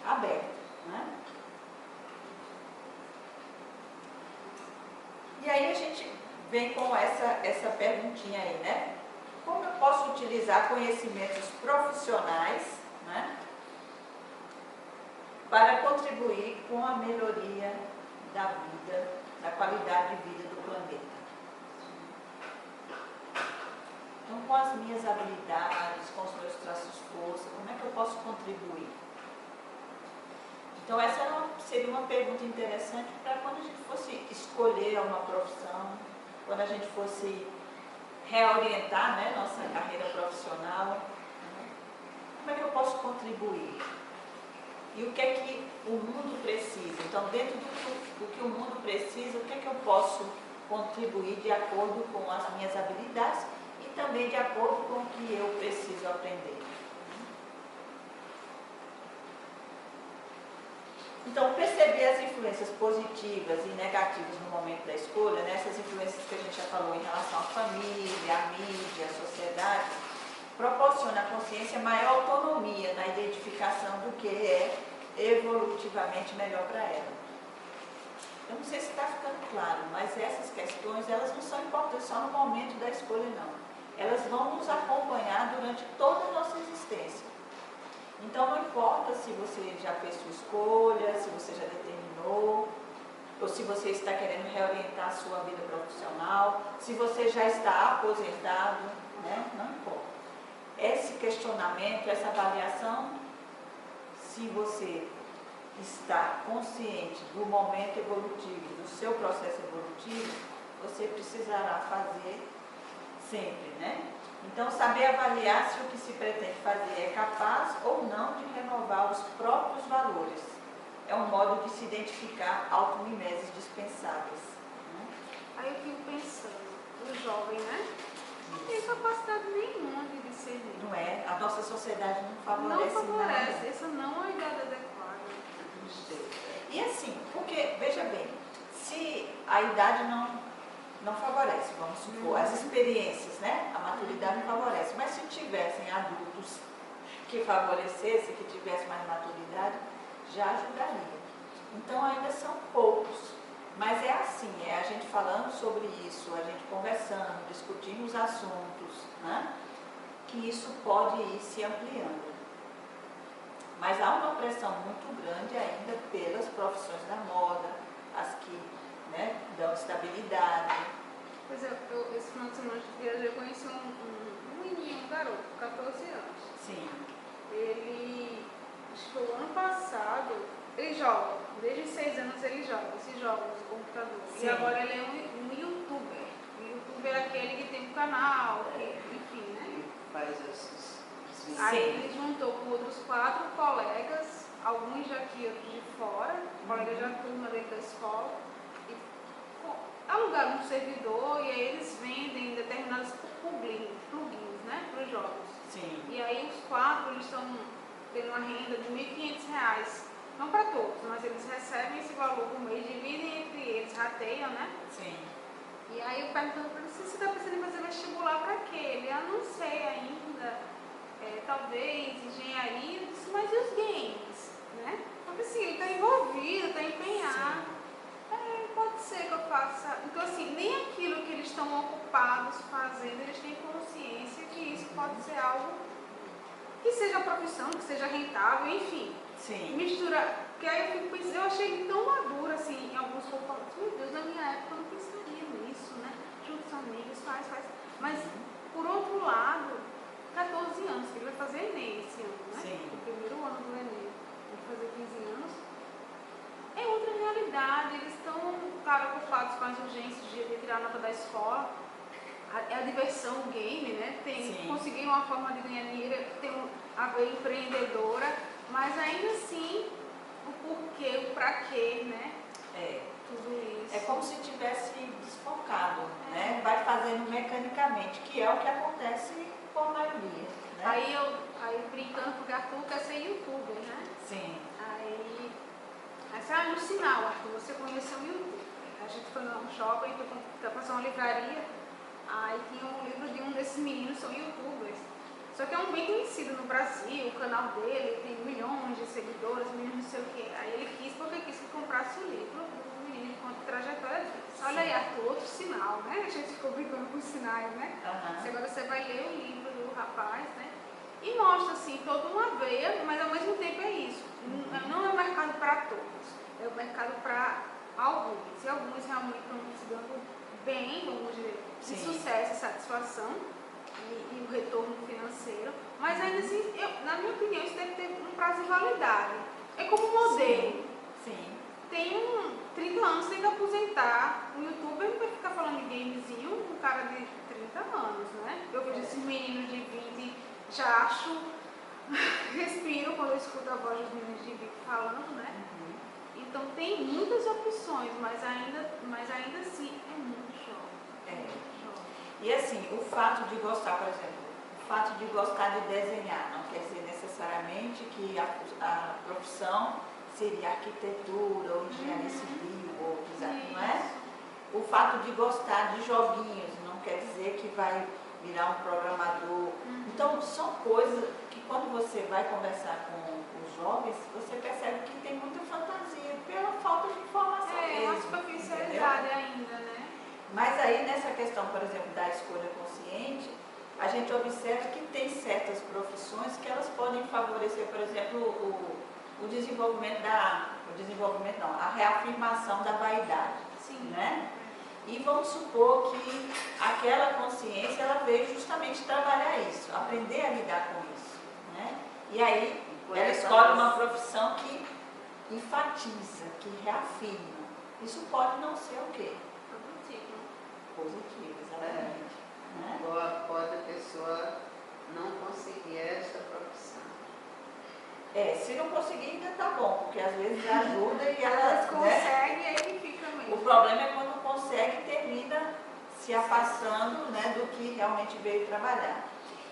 Speaker 1: aberto, né? E aí a gente vem com essa perguntinha aí, né? Como eu posso utilizar conhecimentos profissionais, né, para contribuir com a melhoria da vida, da qualidade de vida do planeta? Então, com as minhas habilidades, com os meus traços força, como é que eu posso contribuir? Então, essa seria uma pergunta interessante para quando a gente fosse escolher uma profissão, quando a gente fosse reorientar, né, nossa carreira profissional, né? Como é que eu posso contribuir? E o que é que o mundo precisa? Então, dentro do que o mundo precisa, o que é que eu posso contribuir de acordo com as minhas habilidades e também de acordo com o que eu preciso aprender? Então, perceber as influências positivas e negativas no momento da escolha, né? Essas influências que a gente já falou em relação à família, à mídia, à sociedade, proporciona à consciência maior autonomia na identificação do que é evolutivamente melhor para ela. Eu não sei se está ficando claro, mas essas questões, elas não são importantes só no momento da escolha, não. Elas vão nos acompanhar durante toda a nossa existência. Então, não importa se você já fez sua escolha, se você já determinou, ou se você está querendo reorientar a sua vida profissional, se você já está aposentado, né? Não importa. Esse questionamento, essa avaliação, se você está consciente do momento evolutivo, do seu processo evolutivo, você precisará fazer sempre, né? Então, saber avaliar se o que se pretende fazer é capaz ou não de renovar os próprios valores. É um modo de se identificar automimeses dispensáveis. Né?
Speaker 4: Aí eu fico pensando, o jovem, né? Não tem capacidade nenhuma de discernir.
Speaker 1: Não é? A nossa sociedade não
Speaker 4: Não
Speaker 1: favorece
Speaker 4: favorece,
Speaker 1: nada.
Speaker 4: essa não é a idade adequada.
Speaker 1: E assim, porque, veja bem, se a idade não favorece, vamos supor, as experiências, né? A maturidade não favorece, mas se tivessem adultos que favorecessem, que tivessem mais maturidade, já ajudaria. Então ainda são poucos, mas é assim, é a gente falando sobre isso, a gente conversando, discutindo os assuntos, né? Que isso pode ir se ampliando. Mas há uma pressão muito grande ainda pelas profissões da moda, as que, né, dão estabilidade.
Speaker 4: Pois é, esse final de semana de viagem eu conheci um menino, um garoto, 14 anos.
Speaker 1: Sim.
Speaker 4: Ele, acho que foi o ano passado, ele joga, desde 6 anos ele joga, esses jogos no computador.
Speaker 1: Sim.
Speaker 4: E agora ele é um youtuber. O youtuber é aquele que tem um canal, que, enfim, né?
Speaker 2: Faz os vídeos.
Speaker 4: Aí ele juntou com outros 4 colegas, alguns daqui, outros de fora, colegas da turma dentro da escola, e alugaram um servidor e aí eles vendem determinados plugins, né, para os jogos.
Speaker 1: Sim.
Speaker 4: E aí os 4 eles estão tendo uma renda de R$ 1.500, não para todos, mas eles recebem esse valor por mês, dividem entre eles, rateiam, né?
Speaker 1: Sim.
Speaker 4: E aí eu perguntando para ele, você está pensando em fazer vestibular para quê? Ele, não sei ainda. Talvez engenharia, eu disse, mas e os games, né? Porque assim, ele está envolvido, está empenhado. Pode ser que eu faça. Então assim, nem aquilo que eles estão ocupados fazendo, eles têm consciência que isso pode ser algo que seja profissão, que seja rentável, enfim.
Speaker 1: Sim.
Speaker 4: Mistura. Porque aí eu fico pensando, eu achei ele tão maduro assim, em alguns comportamentos. Meu Deus, na minha época eu não pensaria nisso, né? Junto com os amigos, faz. Mas, por outro lado, 14 anos, que ele vai fazer Enem esse ano, né?
Speaker 1: Sim.
Speaker 4: O primeiro ano do Enem, vai fazer 15 anos. É outra realidade, eles estão, claro, ocupados com as urgências de tirar a nota da escola. É a diversão, o game, né? Conseguir uma forma de ganhar dinheiro, tem a ver empreendedora, mas ainda assim, o porquê, o pra quê, né? Tudo isso.
Speaker 1: É como se tivesse desfocado, né? Vai fazendo mecanicamente, que é o que acontece com a maioria, né?
Speaker 4: Aí brincando, porque Arthur quer ser youtuber, né?
Speaker 1: Sim.
Speaker 4: Aí no sinal, Arthur, você conheceu o YouTube. A gente foi num shopping, passou uma livraria, aí tinha um livro de um desses meninos, são youtubers. Só que é um bem conhecido no Brasil, o canal dele tem milhões de seguidores, milhões não sei o quê. Aí ele quis que comprasse o livro do menino de conta a trajetória dele. Olha aí, Arthur, outro sinal, né? A gente ficou brincando com os sinais, né? Agora você vai ler o livro do rapaz, né? E mostra, assim, toda uma veia, mas ao mesmo tempo é isso. Não é um mercado para todos, é um mercado para alguns. E alguns realmente estão se dando bem, vamos dizer, de sucesso e satisfação e o retorno financeiro. Mas ainda assim, na minha opinião, isso deve ter um prazo de validade. É como modelo.
Speaker 1: Sim.
Speaker 4: Tem 30 anos, tem que aposentar. O youtuber não vai ficar falando de gamezinho, um cara de 30 anos, né? Eu vejo esses meninos de 20, já acho, respiro quando eu escuto a voz dos meninos de 20 falando, né? Então tem muitas opções, mas ainda assim é muito jovem.
Speaker 1: E assim, o fato de gostar, por exemplo, o fato de gostar de desenhar não quer dizer necessariamente que a profissão seria arquitetura ou engenharia civil ou design, não é? O fato de gostar de joguinhos não quer dizer que vai virar um programador. Então, são coisas que quando você vai conversar com os jovens, você percebe que tem muita fantasia, pela falta de informação
Speaker 4: É uma
Speaker 1: mesmo,
Speaker 4: superficialidade
Speaker 1: entendeu?
Speaker 4: ainda, né?
Speaker 1: Mas aí, nessa questão, por exemplo, da escolha consciente, a gente observa que tem certas profissões que elas podem favorecer, por exemplo, o desenvolvimento a reafirmação da vaidade,
Speaker 4: Sim.
Speaker 1: né? E vamos supor que aquela consciência, ela veio justamente trabalhar isso, aprender a lidar com isso, né? E aí, ela escolhe uma profissão que enfatiza, que reafirma. Isso pode não ser o quê? Positivo, exatamente. Né?
Speaker 2: Pode a pessoa não conseguir esta profissão.
Speaker 1: Se não conseguir ainda tá bom, porque às vezes ajuda e
Speaker 4: Às
Speaker 1: ela,
Speaker 4: vezes consegue, aí fica
Speaker 1: O
Speaker 4: mesmo.
Speaker 1: problema é quando consegue e termina se afastando, né, do que realmente veio trabalhar.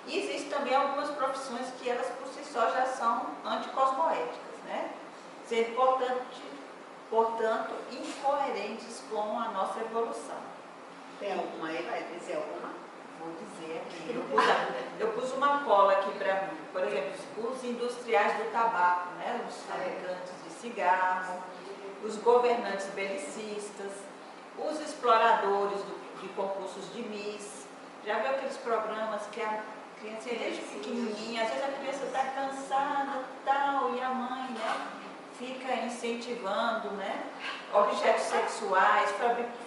Speaker 1: E existem também algumas profissões que elas por si só já são anticosmoéticas, né? Sendo, portanto, incoerentes com a nossa evolução.
Speaker 2: Tem alguma aí? Vai dizer alguma?
Speaker 1: Vou dizer aqui, eu pus uma cola aqui para mim. Por exemplo, os industriais do tabaco, né? Os fabricantes de cigarro, os governantes belicistas, os exploradores de concursos de Miss. Já viu aqueles programas que a criança desde pequenininha, às vezes a criança está cansada tal, e a mãe, né, fica incentivando, né, objetos sexuais,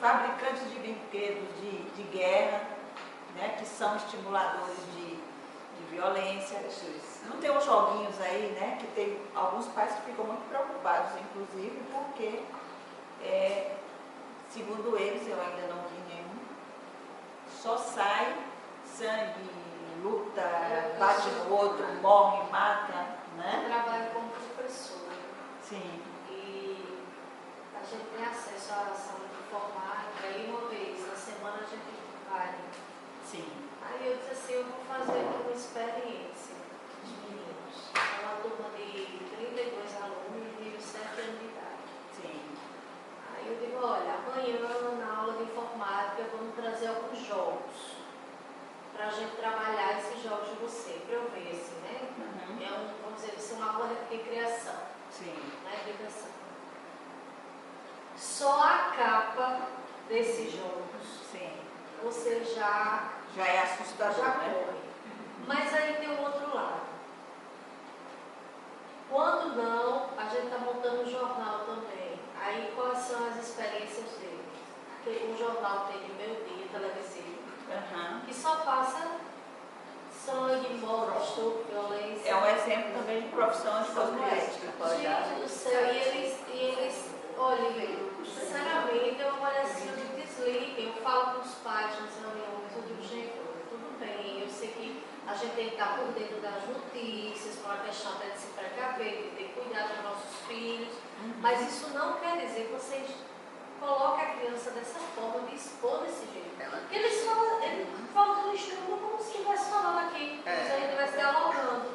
Speaker 1: fabricantes de brinquedos de guerra, né, que são estimuladores de violência. Não tem uns joguinhos aí, né, que tem alguns pais que ficam muito preocupados, inclusive, porque, segundo eles, eu ainda não vi nenhum, só sai sangue, luta, bate no outro, morre, mata,
Speaker 3: Eu
Speaker 1: né?
Speaker 3: trabalho como professora
Speaker 1: Sim.
Speaker 3: e a gente tem acesso à saúde informática e uma vez na semana a gente vai.
Speaker 1: Sim.
Speaker 3: Aí eu disse assim, eu vou fazer aqui uma experiência dos meninos. É uma turma de 32 alunos de 7 anos de idade.
Speaker 1: Sim.
Speaker 3: Aí eu digo, olha, amanhã na aula de informática vamos trazer alguns jogos para a gente trabalhar esses jogos de você, para eu ver assim, né?
Speaker 1: Uhum.
Speaker 3: Vamos dizer, isso é uma aula de criação,
Speaker 1: Sim.
Speaker 3: né? Educação. Só a capa desses jogos,
Speaker 1: Sim.
Speaker 3: você já
Speaker 1: Já é assustador, né?
Speaker 3: corre. Mas aí tem o outro lado. Quando não, a gente está montando um jornal também. Aí quais são as experiências deles? Porque o jornal tem de meio-dia, televisivo,
Speaker 1: Uhum.
Speaker 3: que só passa sangue, morte, estupro, violência.
Speaker 1: É um exemplo também de profissão anticosmoética.
Speaker 3: Gente do céu, e eles, olha, sinceramente, eu olho assim, eu digo, desliguem, eu falo com os pais nas reuniões, eu digo, gente, tudo bem, eu sei que a gente tem que estar por dentro das notícias, para a questão até de se precaver, de ter cuidado dos nossos filhos, mas isso não quer dizer que vocês coloquem a criança dessa forma, de expor desse jeito. Porque eles falam do estudo como se estivesse falando aqui, como se a gente estivesse dialogando.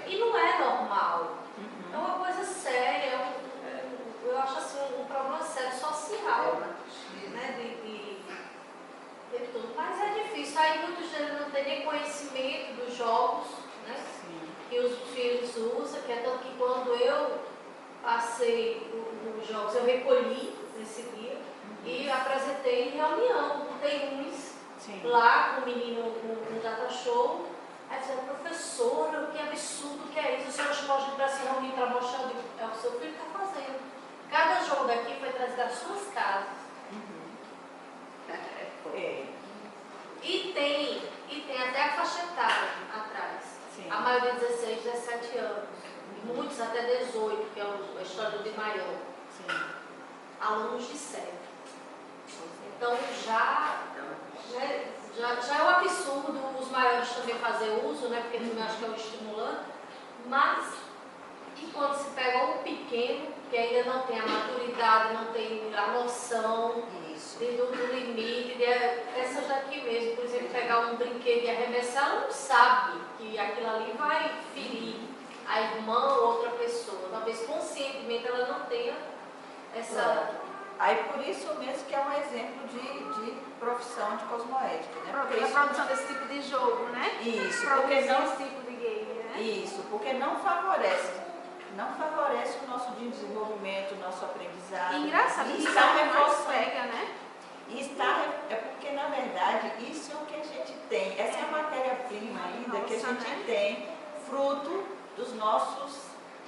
Speaker 3: E não é normal. É uma coisa séria, eu acho assim, um problema sério social, né, de tudo. Mas é difícil. Aí muitos deles não têm nem conhecimento dos jogos, né, que os filhos usam, que é tanto que quando eu passei os jogos, eu recolhi nesse dia e apresentei em reunião. Tem uns lá com o menino no data show. Aí disseram, professora, que absurdo que é isso, a senhora chamou a gente para se reunir para mostrar, é o que o seu filho está fazendo. Cada jogo daqui foi trazido das suas casas. E tem até a faixa etária atrás.
Speaker 1: Sim.
Speaker 3: A maioria 16, 17 anos. Muitos até 18, que é a história do Di Maior. Alunos de 7. Então né, já é um absurdo os maiores também fazer uso, né, porque também acho que é um estimulante, mas e quando se pega um pequeno, que ainda não tem a maturidade, não tem a noção do limite, essas daqui mesmo, por exemplo, pegar um brinquedo e arremessar, ela não sabe que aquilo ali vai ferir a irmã ou outra pessoa. Talvez conscientemente ela não tenha
Speaker 1: Aí por isso mesmo que é um exemplo de profissão de cosmoética, né? Porque
Speaker 4: A
Speaker 1: isso,
Speaker 4: produção desse tipo de jogo, né?
Speaker 1: isso, porque
Speaker 4: Produzir
Speaker 1: não,
Speaker 4: esse tipo de game, né?
Speaker 1: isso, porque não favorece o nosso desenvolvimento, o nosso aprendizado.
Speaker 4: E engraçado,
Speaker 1: E
Speaker 4: isso
Speaker 1: está
Speaker 4: é o que mais
Speaker 1: reforçando.
Speaker 4: pega, né?
Speaker 1: É porque, na verdade, isso é o que a gente tem. Essa é a matéria-prima ainda que a
Speaker 4: Nossa,
Speaker 1: gente
Speaker 4: né?
Speaker 1: tem, fruto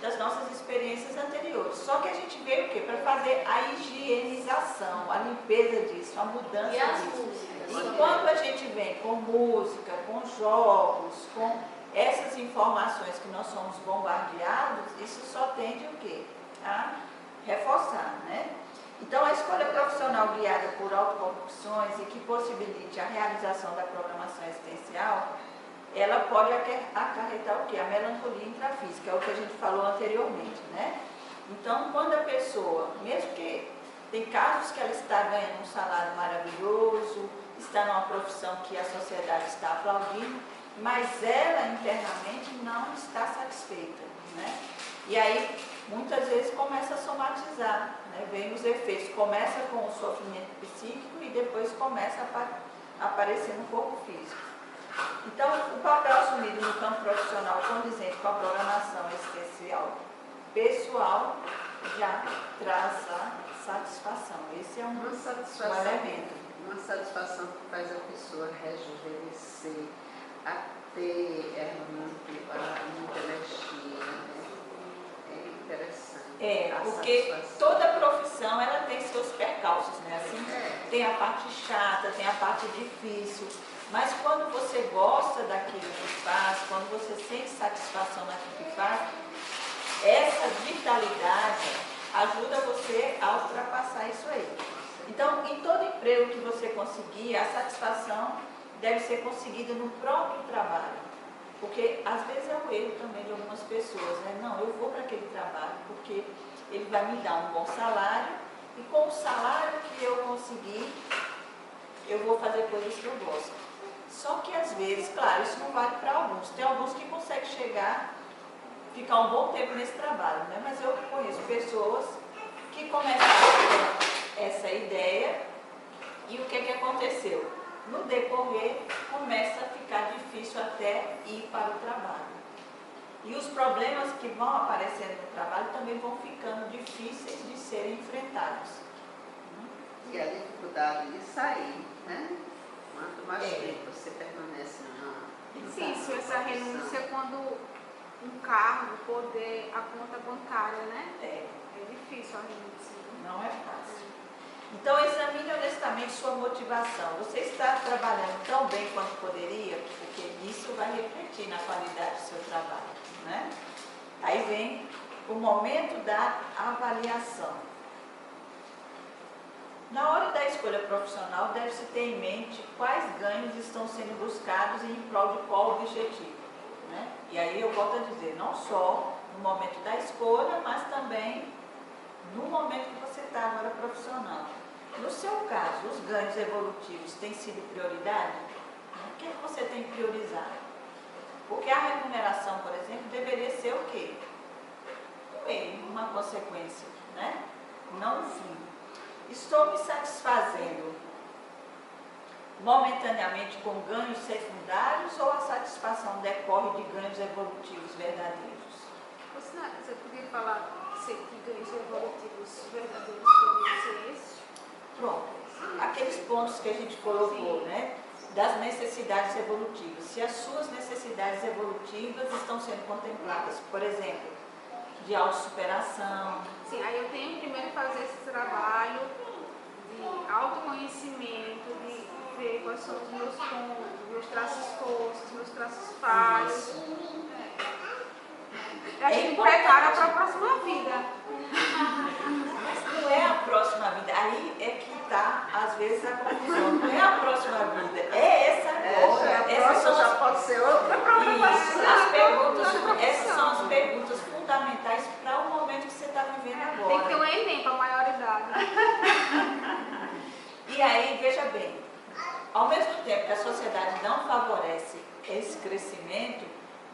Speaker 1: das nossas experiências anteriores. Só que a gente veio o quê? Para fazer a higienização, a limpeza disso, a mudança
Speaker 3: E as
Speaker 1: disso.
Speaker 3: músicas?
Speaker 1: E quando a gente vem com música, com jogos, com essas informações que nós somos bombardeados, isso só tende o quê? A reforçar, né? Então, a escolha profissional guiada por autoconvicções e que possibilite a realização da programação existencial, ela pode acarretar o quê? A melancolia intrafísica, é o que a gente falou anteriormente, né? Então, quando a pessoa, mesmo que tem casos que ela está ganhando um salário maravilhoso, está numa profissão que a sociedade está aplaudindo, mas ela internamente não está satisfeita, né? E aí, muitas vezes começa a somatizar, né? Vem os efeitos, começa com o sofrimento psíquico e depois começa a aparecer no corpo físico. Então, o papel assumido no campo profissional condizente com a programação existencial pessoal já traz a satisfação. Esse é
Speaker 2: Uma
Speaker 1: um
Speaker 2: satisfação,
Speaker 1: elemento.
Speaker 2: uma satisfação que faz a pessoa rejuvenescer, a ter muita energia, né? É interessante. A
Speaker 1: Porque
Speaker 2: satisfação.
Speaker 1: toda profissão ela tem seus percalços, né? Assim,
Speaker 2: É.
Speaker 1: tem a parte chata, tem a parte difícil, mas quando você gosta daquilo que faz, quando você sente satisfação naquilo que faz, essa vitalidade ajuda você a ultrapassar isso aí. Então, em todo emprego que você conseguir, a satisfação deve ser conseguida no próprio trabalho. Porque às vezes é o erro também de algumas pessoas, né? Não, eu vou para aquele trabalho porque ele vai me dar um bom salário e com o salário que eu conseguir, eu vou fazer coisas que eu gosto. Só que às vezes, claro, isso não vale para alguns. Tem alguns que conseguem ficar um bom tempo nesse trabalho, né? Mas eu conheço pessoas que começaram com essa ideia e o que aconteceu? No decorrer, começa a ficar difícil até ir para o trabalho. E os problemas que vão aparecendo no trabalho também vão ficando difíceis de serem enfrentados.
Speaker 2: E a dificuldade de sair, né? Quanto mais
Speaker 1: É.
Speaker 2: tempo você permanece
Speaker 4: Difícil essa renúncia quando um cargo, poder, a conta bancária, né?
Speaker 1: É,
Speaker 4: É difícil a renúncia.
Speaker 1: não é fácil. Então, examine honestamente sua motivação. Você está trabalhando tão bem quanto poderia? Porque isso vai refletir na qualidade do seu trabalho, né? Aí vem o momento da avaliação. Na hora da escolha profissional, deve-se ter em mente quais ganhos estão sendo buscados e em prol de qual objetivo, né? E aí eu volto a dizer, não só no momento da escolha, mas também no momento que você está agora profissional. No seu caso, os ganhos evolutivos têm sido prioridade? O que você tem priorizado? Porque a remuneração, por exemplo, deveria ser o quê? Um meio, uma consequência, né? Não um fim. Estou me satisfazendo momentaneamente com ganhos secundários ou a satisfação decorre de ganhos evolutivos verdadeiros?
Speaker 4: Você podia falar que ganhos evolutivos verdadeiros poderiam ser esses?
Speaker 1: Pronto. Aqueles pontos que a gente colocou,
Speaker 4: Sim.
Speaker 1: né? Das necessidades evolutivas. Se as suas necessidades evolutivas estão sendo contempladas, por exemplo, de autossuperação.
Speaker 4: Sim, aí eu tenho primeiro que fazer esse trabalho de autoconhecimento, de ver quais são os meus pontos, meus traços fortes, meus traços falhos. Eu acho que me prepara para a próxima vida.
Speaker 1: Mas não é a próxima vida. Aí é que está, às vezes, a confusão. Não é a próxima vida. É essa agora. Essas são
Speaker 2: já
Speaker 1: as
Speaker 2: pode ser outra programação.
Speaker 1: Isso, as perguntas, essas são as perguntas fundamentais para o momento que você está vivendo agora.
Speaker 4: Tem que ter um Enem para a maioridade.
Speaker 1: E aí, veja bem, ao mesmo tempo que a sociedade não favorece esse crescimento,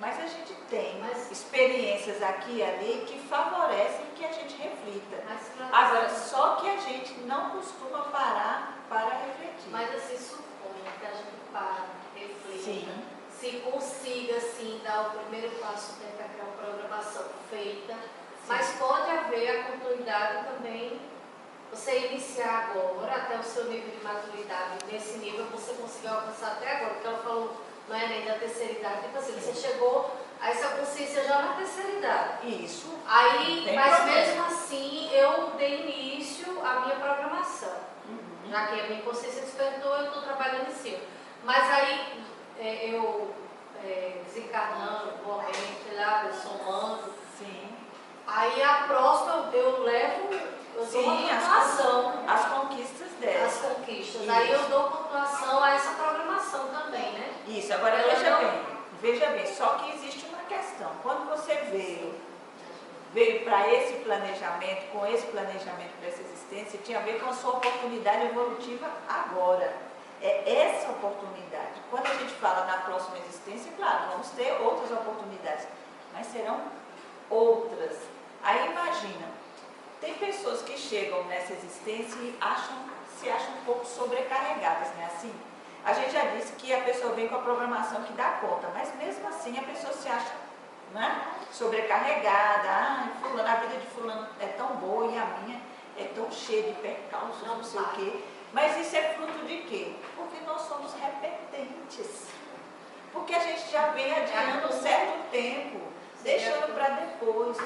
Speaker 1: mas a gente tem experiências experiências aqui e ali que favorecem que a gente reflita.
Speaker 3: Mas,
Speaker 1: Agora, só que a gente não costuma parar para refletir.
Speaker 3: mas assim, suponha que a gente para, reflita,
Speaker 1: Sim.
Speaker 3: se consiga, assim, dar o primeiro passo, tentar criar uma programação feita, mas pode haver a continuidade também, você iniciar agora, até o seu nível de maturidade, nesse nível você conseguiu alcançar até agora, porque ela falou, não é nem da terceira idade, tipo assim, você chegou a essa consciência já na terceira idade.
Speaker 1: Isso.
Speaker 3: Aí,
Speaker 1: Tem
Speaker 3: mas
Speaker 1: problema.
Speaker 3: mesmo assim, eu dei início à minha programação.
Speaker 1: Uhum.
Speaker 3: Já que a minha consciência despertou, eu estou trabalhando em cima. Mas aí, eu desencarnando, morrendo, sei lá, eu somando.
Speaker 1: Sim.
Speaker 3: Aí a próxima eu levo, eu dou uma pontuação
Speaker 1: as conquistas dela.
Speaker 3: às conquistas.
Speaker 1: Isso.
Speaker 3: Aí eu dou pontuação a essa programação também, né?
Speaker 1: Isso, agora
Speaker 3: Ela
Speaker 1: veja bem, só que existe uma questão. Quando você veio para esse planejamento, com esse planejamento para essa existência, tinha a ver com a sua oportunidade evolutiva agora. É essa oportunidade. Quando a gente fala na próxima existência, claro, vamos ter outras oportunidades, mas serão outras. Aí imagina, tem pessoas que chegam nessa existência e se acham um pouco sobrecarregadas, não é assim? A gente já disse que a pessoa vem com a programação que dá conta, mas mesmo assim a pessoa se acha, né, sobrecarregada. Fulano, a vida de fulano é tão boa e a minha é tão cheia de percalços, não sei o quê. Mas isso é fruto de quê? Porque nós somos repetentes. Porque a gente já vem adiando um certo tempo, deixando para depois.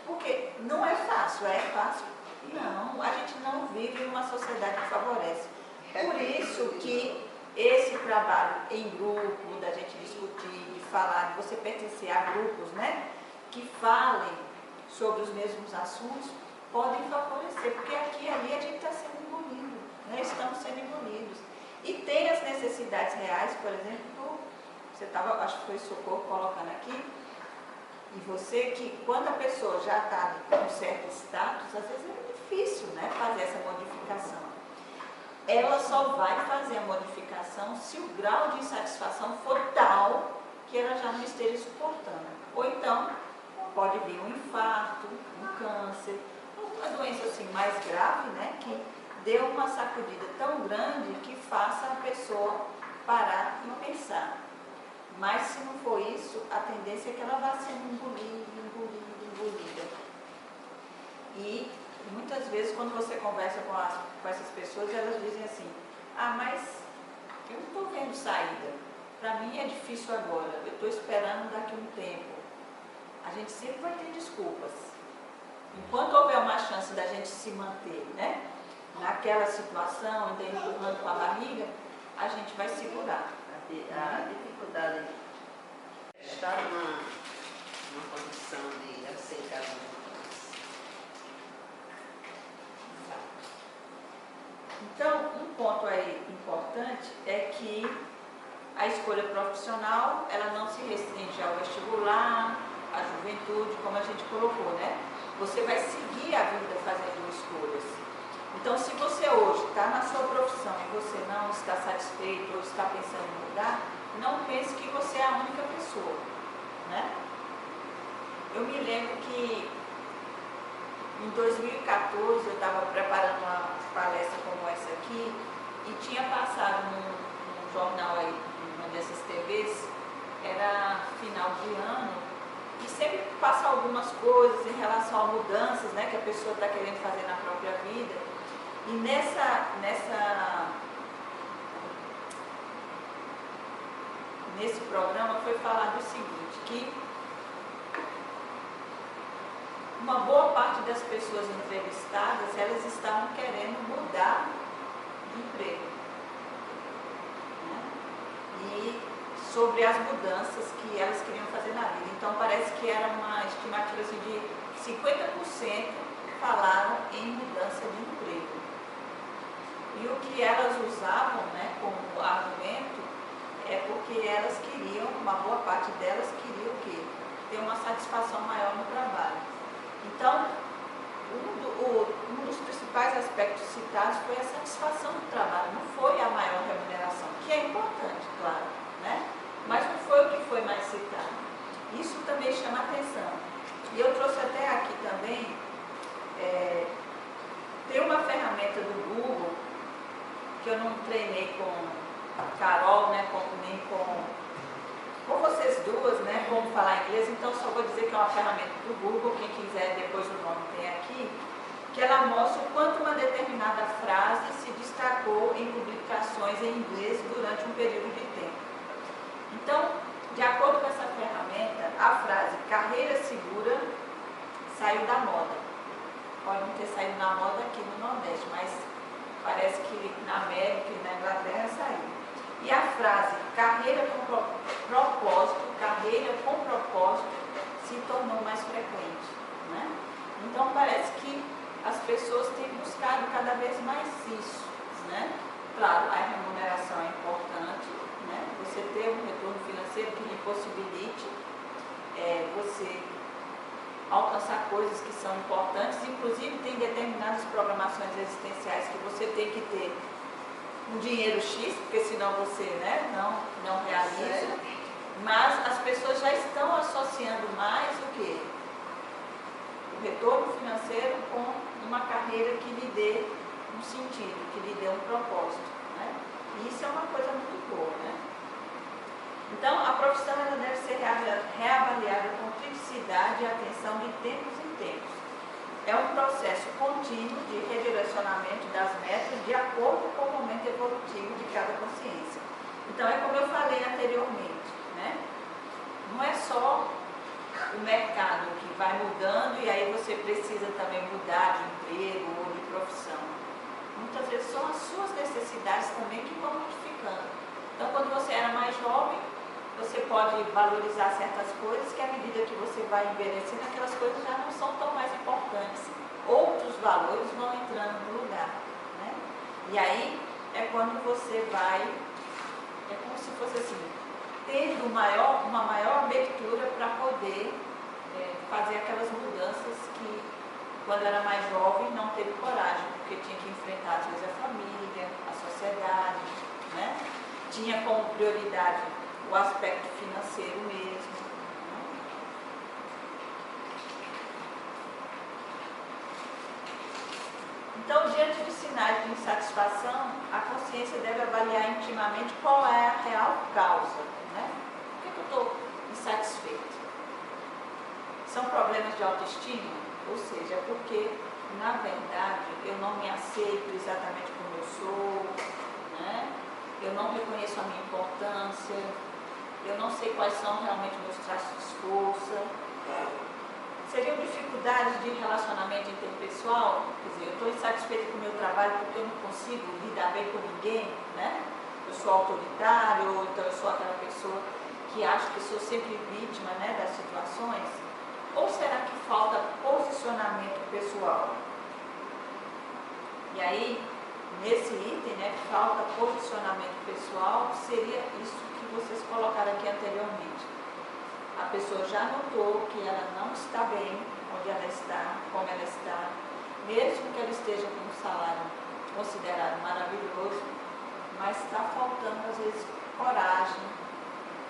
Speaker 1: Porque não é fácil, é fácil? Não, a gente não vive numa sociedade que favorece. Por isso que esse trabalho em grupo, da gente discutir, de falar, de você pertencer a grupos, né, que falem sobre os mesmos assuntos, podem favorecer, porque aqui e ali a gente está sendo engolido, né, estamos sendo engolidos. E tem as necessidades reais, por exemplo, você estava, acho que foi Socorro colocando aqui, e você que quando a pessoa já está com um certo status, às vezes é difícil, né, fazer essa modificação. Ela só vai fazer a modificação se o grau de insatisfação for tal que ela já não esteja suportando. Ou então, pode vir um infarto, um câncer, uma doença assim mais grave, né, que dê uma sacudida tão grande que faça a pessoa parar e pensar. Mas se não for isso, a tendência é que ela vá sendo engolida. E muitas vezes, quando você conversa com essas pessoas, elas dizem assim, mas eu não estou vendo saída. Para mim é difícil agora, eu estou esperando daqui a um tempo. A gente sempre vai ter desculpas. Enquanto houver uma chance da gente se manter, né, naquela situação, ainda empurrando com a barriga, a gente vai segurar.
Speaker 2: A dificuldade é estar numa condição de aceitar.
Speaker 1: Então, um ponto aí importante é que a escolha profissional, ela não se restringe ao vestibular, à juventude, como a gente colocou, né? Você vai seguir a vida fazendo escolhas. Então, se você hoje está na sua profissão e você não está satisfeito ou está pensando em mudar, não pense que você é a única pessoa, né? Eu me lembro que em 2014 eu estava preparando uma palestra como essa aqui e tinha passado num jornal aí, numa dessas TVs, era final de ano, e sempre passa algumas coisas em relação a mudanças, né, que a pessoa está querendo fazer na própria vida. E nesse programa foi falado o seguinte, que uma boa parte das pessoas entrevistadas, elas estavam querendo mudar de emprego, né? E sobre as mudanças que elas queriam fazer na vida. Então parece que era uma estimativa assim, de 50% falaram em mudança de emprego. E o que elas usavam, né, como argumento é porque elas queriam, uma boa parte delas queria o quê? Ter uma satisfação maior no trabalho. Então, um dos principais aspectos citados foi a satisfação do trabalho, não foi a maior remuneração, que é importante, claro, né? Mas não foi o que foi mais citado. Isso também chama atenção. E eu trouxe até aqui também, tem uma ferramenta do Google, que eu não treinei com a Carol, né, nem com vocês duas, né, como falar inglês, então só vou dizer que é uma ferramenta do Google, quem quiser depois o nome tem aqui, que ela mostra o quanto uma determinada frase se destacou em publicações em inglês durante um período de tempo. Então, de acordo com essa ferramenta, a frase carreira segura saiu da moda. Pode não ter saído na moda aqui no Nordeste, mas parece que na América e na Inglaterra saiu. E a frase carreira com propósito se tornou mais frequente, né? Então parece que as pessoas têm buscado cada vez mais isso, né? Claro, a remuneração é importante, né? Você ter um retorno financeiro que lhe possibilite você alcançar coisas que são importantes, inclusive tem determinadas programações existenciais que você tem que ter um dinheiro X, porque senão você, né, não realiza, mas as pessoas já estão associando mais o quê? O retorno financeiro com uma carreira que lhe dê um sentido, que lhe dê um propósito, né? E isso é uma coisa muito boa, né? Então, a profissão ela deve ser reavaliada com criticidade e atenção de tempos em tempos. É um processo contínuo de redirecionamento das metas de acordo com o momento evolutivo de cada consciência. Então, é como eu falei anteriormente, né? Não é só o mercado que vai mudando e aí você precisa também mudar de emprego ou de profissão. Muitas vezes são as suas necessidades também que vão modificando. Então, quando você era mais jovem, você pode valorizar certas coisas que à medida que você vai envelhecendo, aquelas coisas já não são tão mais importantes. Outros valores vão entrando no lugar, né? E aí é quando você vai, é como se fosse assim, tendo uma maior abertura para poder fazer aquelas mudanças que, quando era mais jovem, não teve coragem, porque tinha que enfrentar, às vezes, a família, a sociedade, né? Tinha como prioridade o aspecto financeiro mesmo. Né? Então, diante de sinais de insatisfação, a consciência deve avaliar intimamente qual é a real causa. Né? Por que eu estou insatisfeito? São problemas de autoestima? Ou seja, é porque, na verdade, eu não me aceito exatamente como eu sou, né? Eu não reconheço a minha importância, eu não sei quais são realmente meus traços de força. Seriam dificuldades de relacionamento interpessoal? Quer dizer, eu estou insatisfeita com o meu trabalho porque eu não consigo lidar bem com ninguém, né? Eu sou autoritário, ou então eu sou aquela pessoa que acha que sou sempre vítima, né, das situações? Ou será que falta posicionamento pessoal? E aí, nesse item, né, falta posicionamento pessoal, seria isso que vocês colocaram aqui anteriormente. A pessoa já notou que ela não está bem onde ela está, como ela está, mesmo que ela esteja com um salário considerado maravilhoso, mas está faltando, às vezes, coragem,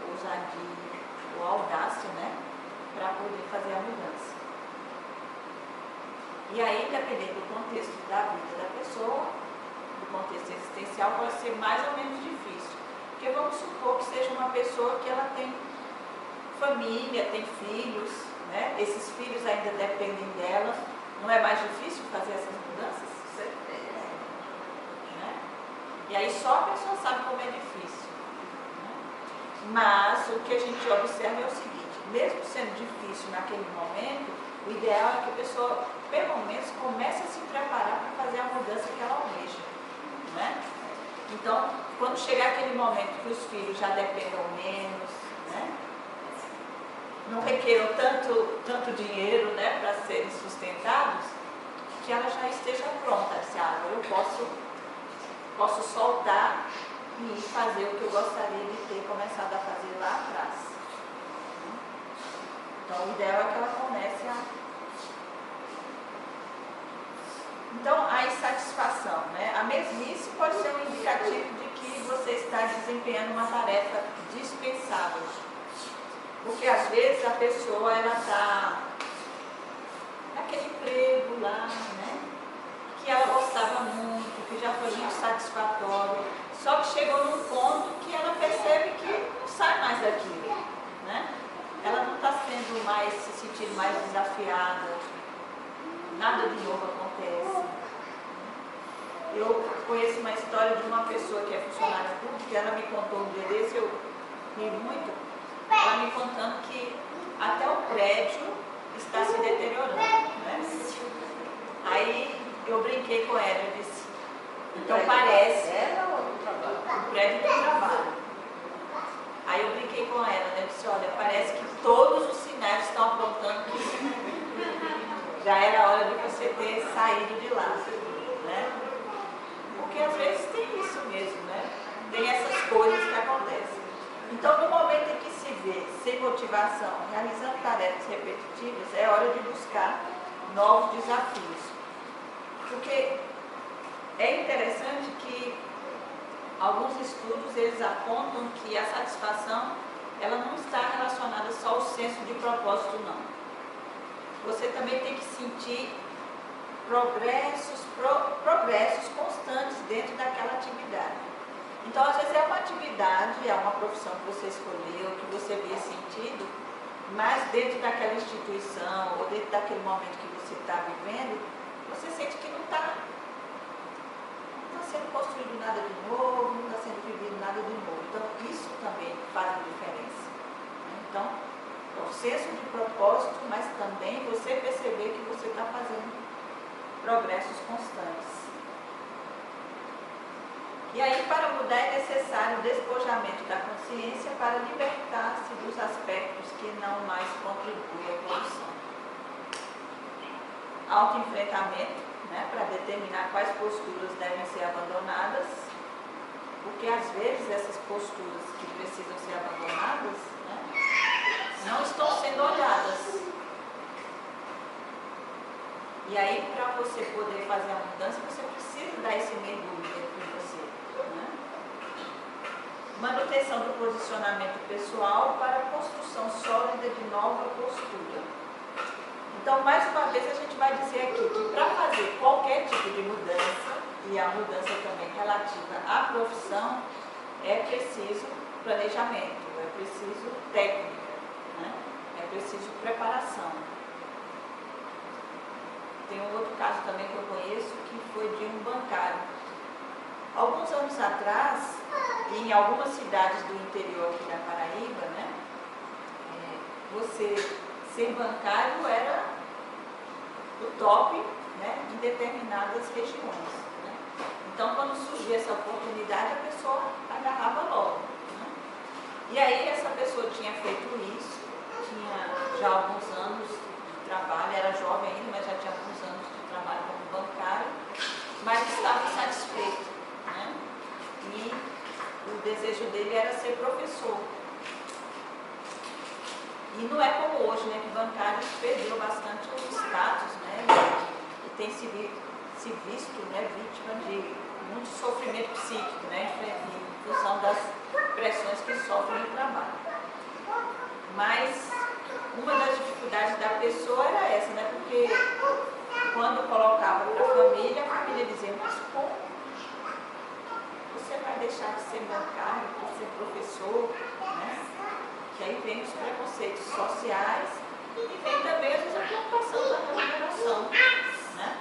Speaker 1: ousadia ou audácia, né, para poder fazer a mudança. E aí, dependendo do contexto da vida da pessoa, do contexto existencial, pode ser mais ou menos difícil. Porque vamos supor que seja uma pessoa que ela tem família, tem filhos, né? Esses filhos ainda dependem dela. Não é mais difícil fazer essas mudanças?
Speaker 2: Certeza.
Speaker 1: Né? E aí só a pessoa sabe como é difícil. Né? Mas o que a gente observa é o seguinte, mesmo sendo difícil naquele momento, o ideal é que a pessoa, pelo menos, comece a se preparar para fazer a mudança que ela almeja. Né? Então, quando chegar aquele momento que os filhos já dependam menos, né? Não requeram tanto dinheiro, né, para serem sustentados, que ela já esteja pronta. Assim, eu posso soltar e fazer o que eu gostaria de ter começado a fazer lá atrás. Então, o ideal é que ela comece a... Então, a insatisfação, né? A mesmice pode ser um indicativo de que você está desempenhando uma tarefa dispensável. Porque, às vezes, a pessoa ela está sentindo mais desafiada, nada de novo acontece. Eu conheço uma história de uma pessoa que é funcionária pública, ela me contou um dia desse, eu ri muito, ela me contando que até o prédio está se deteriorando, né? Aí eu brinquei com ela, eu disse, então parece...
Speaker 2: Ela ou no trabalho?
Speaker 1: O prédio do trabalho. Aí eu brinquei com ela, né? Eu disse, olha, parece que todos os sinais estão apontando que já era hora de você ter saído de lá, né? Porque às vezes tem isso mesmo, né? Tem essas coisas que acontecem. Então, no momento em que se vê sem motivação, realizando tarefas repetitivas, é hora de buscar novos desafios. Porque é interessante que alguns estudos, eles apontam que a satisfação, ela não está relacionada só ao senso de propósito, não. Você também tem que sentir progressos constantes dentro daquela atividade. Então, às vezes é uma atividade, é uma profissão que você escolheu, que você vê sentido, mas dentro daquela instituição, ou dentro daquele momento que você está vivendo, você sente que não está sendo construído nada de novo, não está sendo vivido nada de novo. Então, isso também faz a diferença. Então, o senso de propósito, mas também você perceber que você está fazendo progressos constantes. E aí, para mudar, é necessário o despojamento da consciência para libertar-se dos aspectos que não mais contribuem à evolução. Autoenfrentamento, né, para determinar quais posturas devem ser abandonadas, porque às vezes essas posturas que precisam ser abandonadas, né, não estão sendo olhadas. E aí, para você poder fazer a mudança, você precisa dar esse mergulho dentro de você. Né? Manutenção do posicionamento pessoal para a construção sólida de nova postura. Então, mais uma vez, a gente vai dizer aqui que para fazer qualquer tipo de mudança, e a mudança também relativa à profissão, é preciso planejamento, é preciso técnica, né? É preciso preparação. Tem um outro caso também que eu conheço, que foi de um bancário. Alguns anos atrás, em algumas cidades do interior aqui da Paraíba, né, você ser bancário era o top, né, em determinadas regiões. Né? Então, quando surgia essa oportunidade, a pessoa agarrava logo. Né? E aí, essa pessoa tinha feito isso, tinha já alguns anos de trabalho, era jovem ainda, mas já tinha alguns anos de trabalho como bancário, mas estava insatisfeito. Né? E o desejo dele era ser professor. E não é como hoje, né, que o bancário perdeu bastante o status, né, e tem se visto, né, vítima de muito sofrimento psíquico, né, em função das pressões que sofre no trabalho. Mas uma das dificuldades da pessoa era essa, né, porque quando colocava para a família dizia, mas como você vai deixar de ser bancário para ser professor, né? Que aí vem os preconceitos sociais e vem também, às vezes, a preocupação da remuneração, né?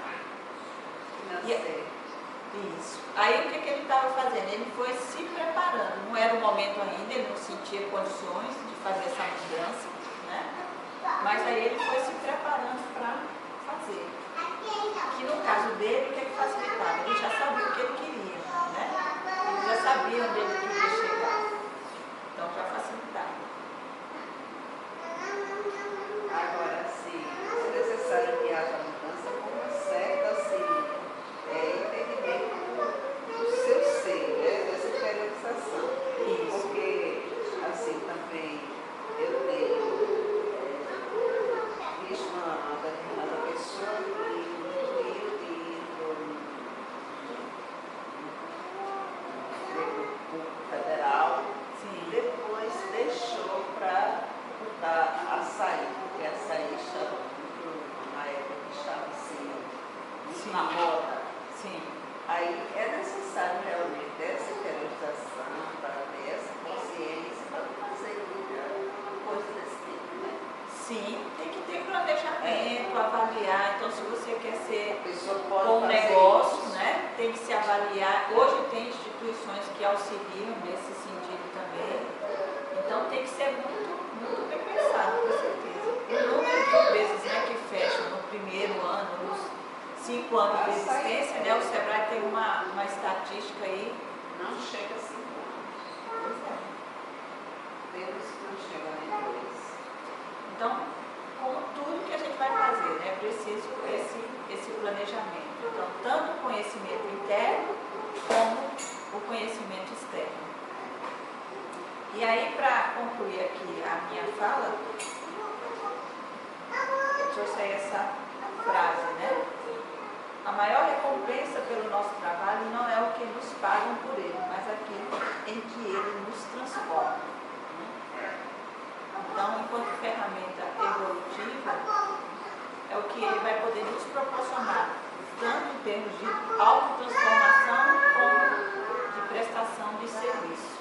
Speaker 1: Isso. Aí o que ele estava fazendo? Ele foi se preparando. Não era o momento ainda, ele não sentia condições de fazer essa mudança, né? Mas aí ele foi se preparando para fazer. Que no caso dele, o que facilitava? Ele já sabia o que ele queria, né? Ele já sabia onde ele queria chegar. Então já facilitava.
Speaker 2: Agora, sim, é necessário que haja mudança com uma certa, assim, entendimento do seu ser, né? Dessa interiorização.
Speaker 1: Isso.
Speaker 2: Porque, assim, também eu tenho visto uma determinada pessoa que no Rio de federal,
Speaker 1: Sim.
Speaker 2: depois deixou para botar açaí, porque açaí estava muito, na época que estava assim,
Speaker 1: Sim.
Speaker 2: na moda.
Speaker 1: Sim.
Speaker 2: Aí é necessário realmente essa interiorização para ter essa consciência para não fazer muita coisa desse tipo, né?
Speaker 1: Sim, tem que ter planejamento, avaliar. Então, se você quer ser
Speaker 2: A pessoa pode
Speaker 1: bom
Speaker 2: fazer
Speaker 1: negócio,
Speaker 2: isso.
Speaker 1: né, tem que se avaliar. Hoje tem instituições que auxiliam nesse sentido também. Então, tem que ser muito bem pensado, com certeza. O número de empresas, né, que fecham no primeiro ano, nos 5 anos de existência, né, o Sebrae tem uma estatística aí.
Speaker 2: Não chega a 5 anos.
Speaker 1: Pois é.
Speaker 2: Temos que não chega nem 2.
Speaker 1: Então, como tudo que a gente vai fazer, né, é preciso esse planejamento. Então, tanto o conhecimento interno como o conhecimento externo. E aí, para concluir aqui a minha fala, eu trouxe aí essa frase, né? A maior recompensa pelo nosso trabalho não é o que nos pagam por ele, mas aquilo em que ele nos transforma. Então, enquanto ferramenta evolutiva, é o que ele vai poder nos proporcionar, tanto em termos de autotransformação como de prestação de serviço.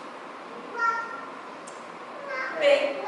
Speaker 1: Bem,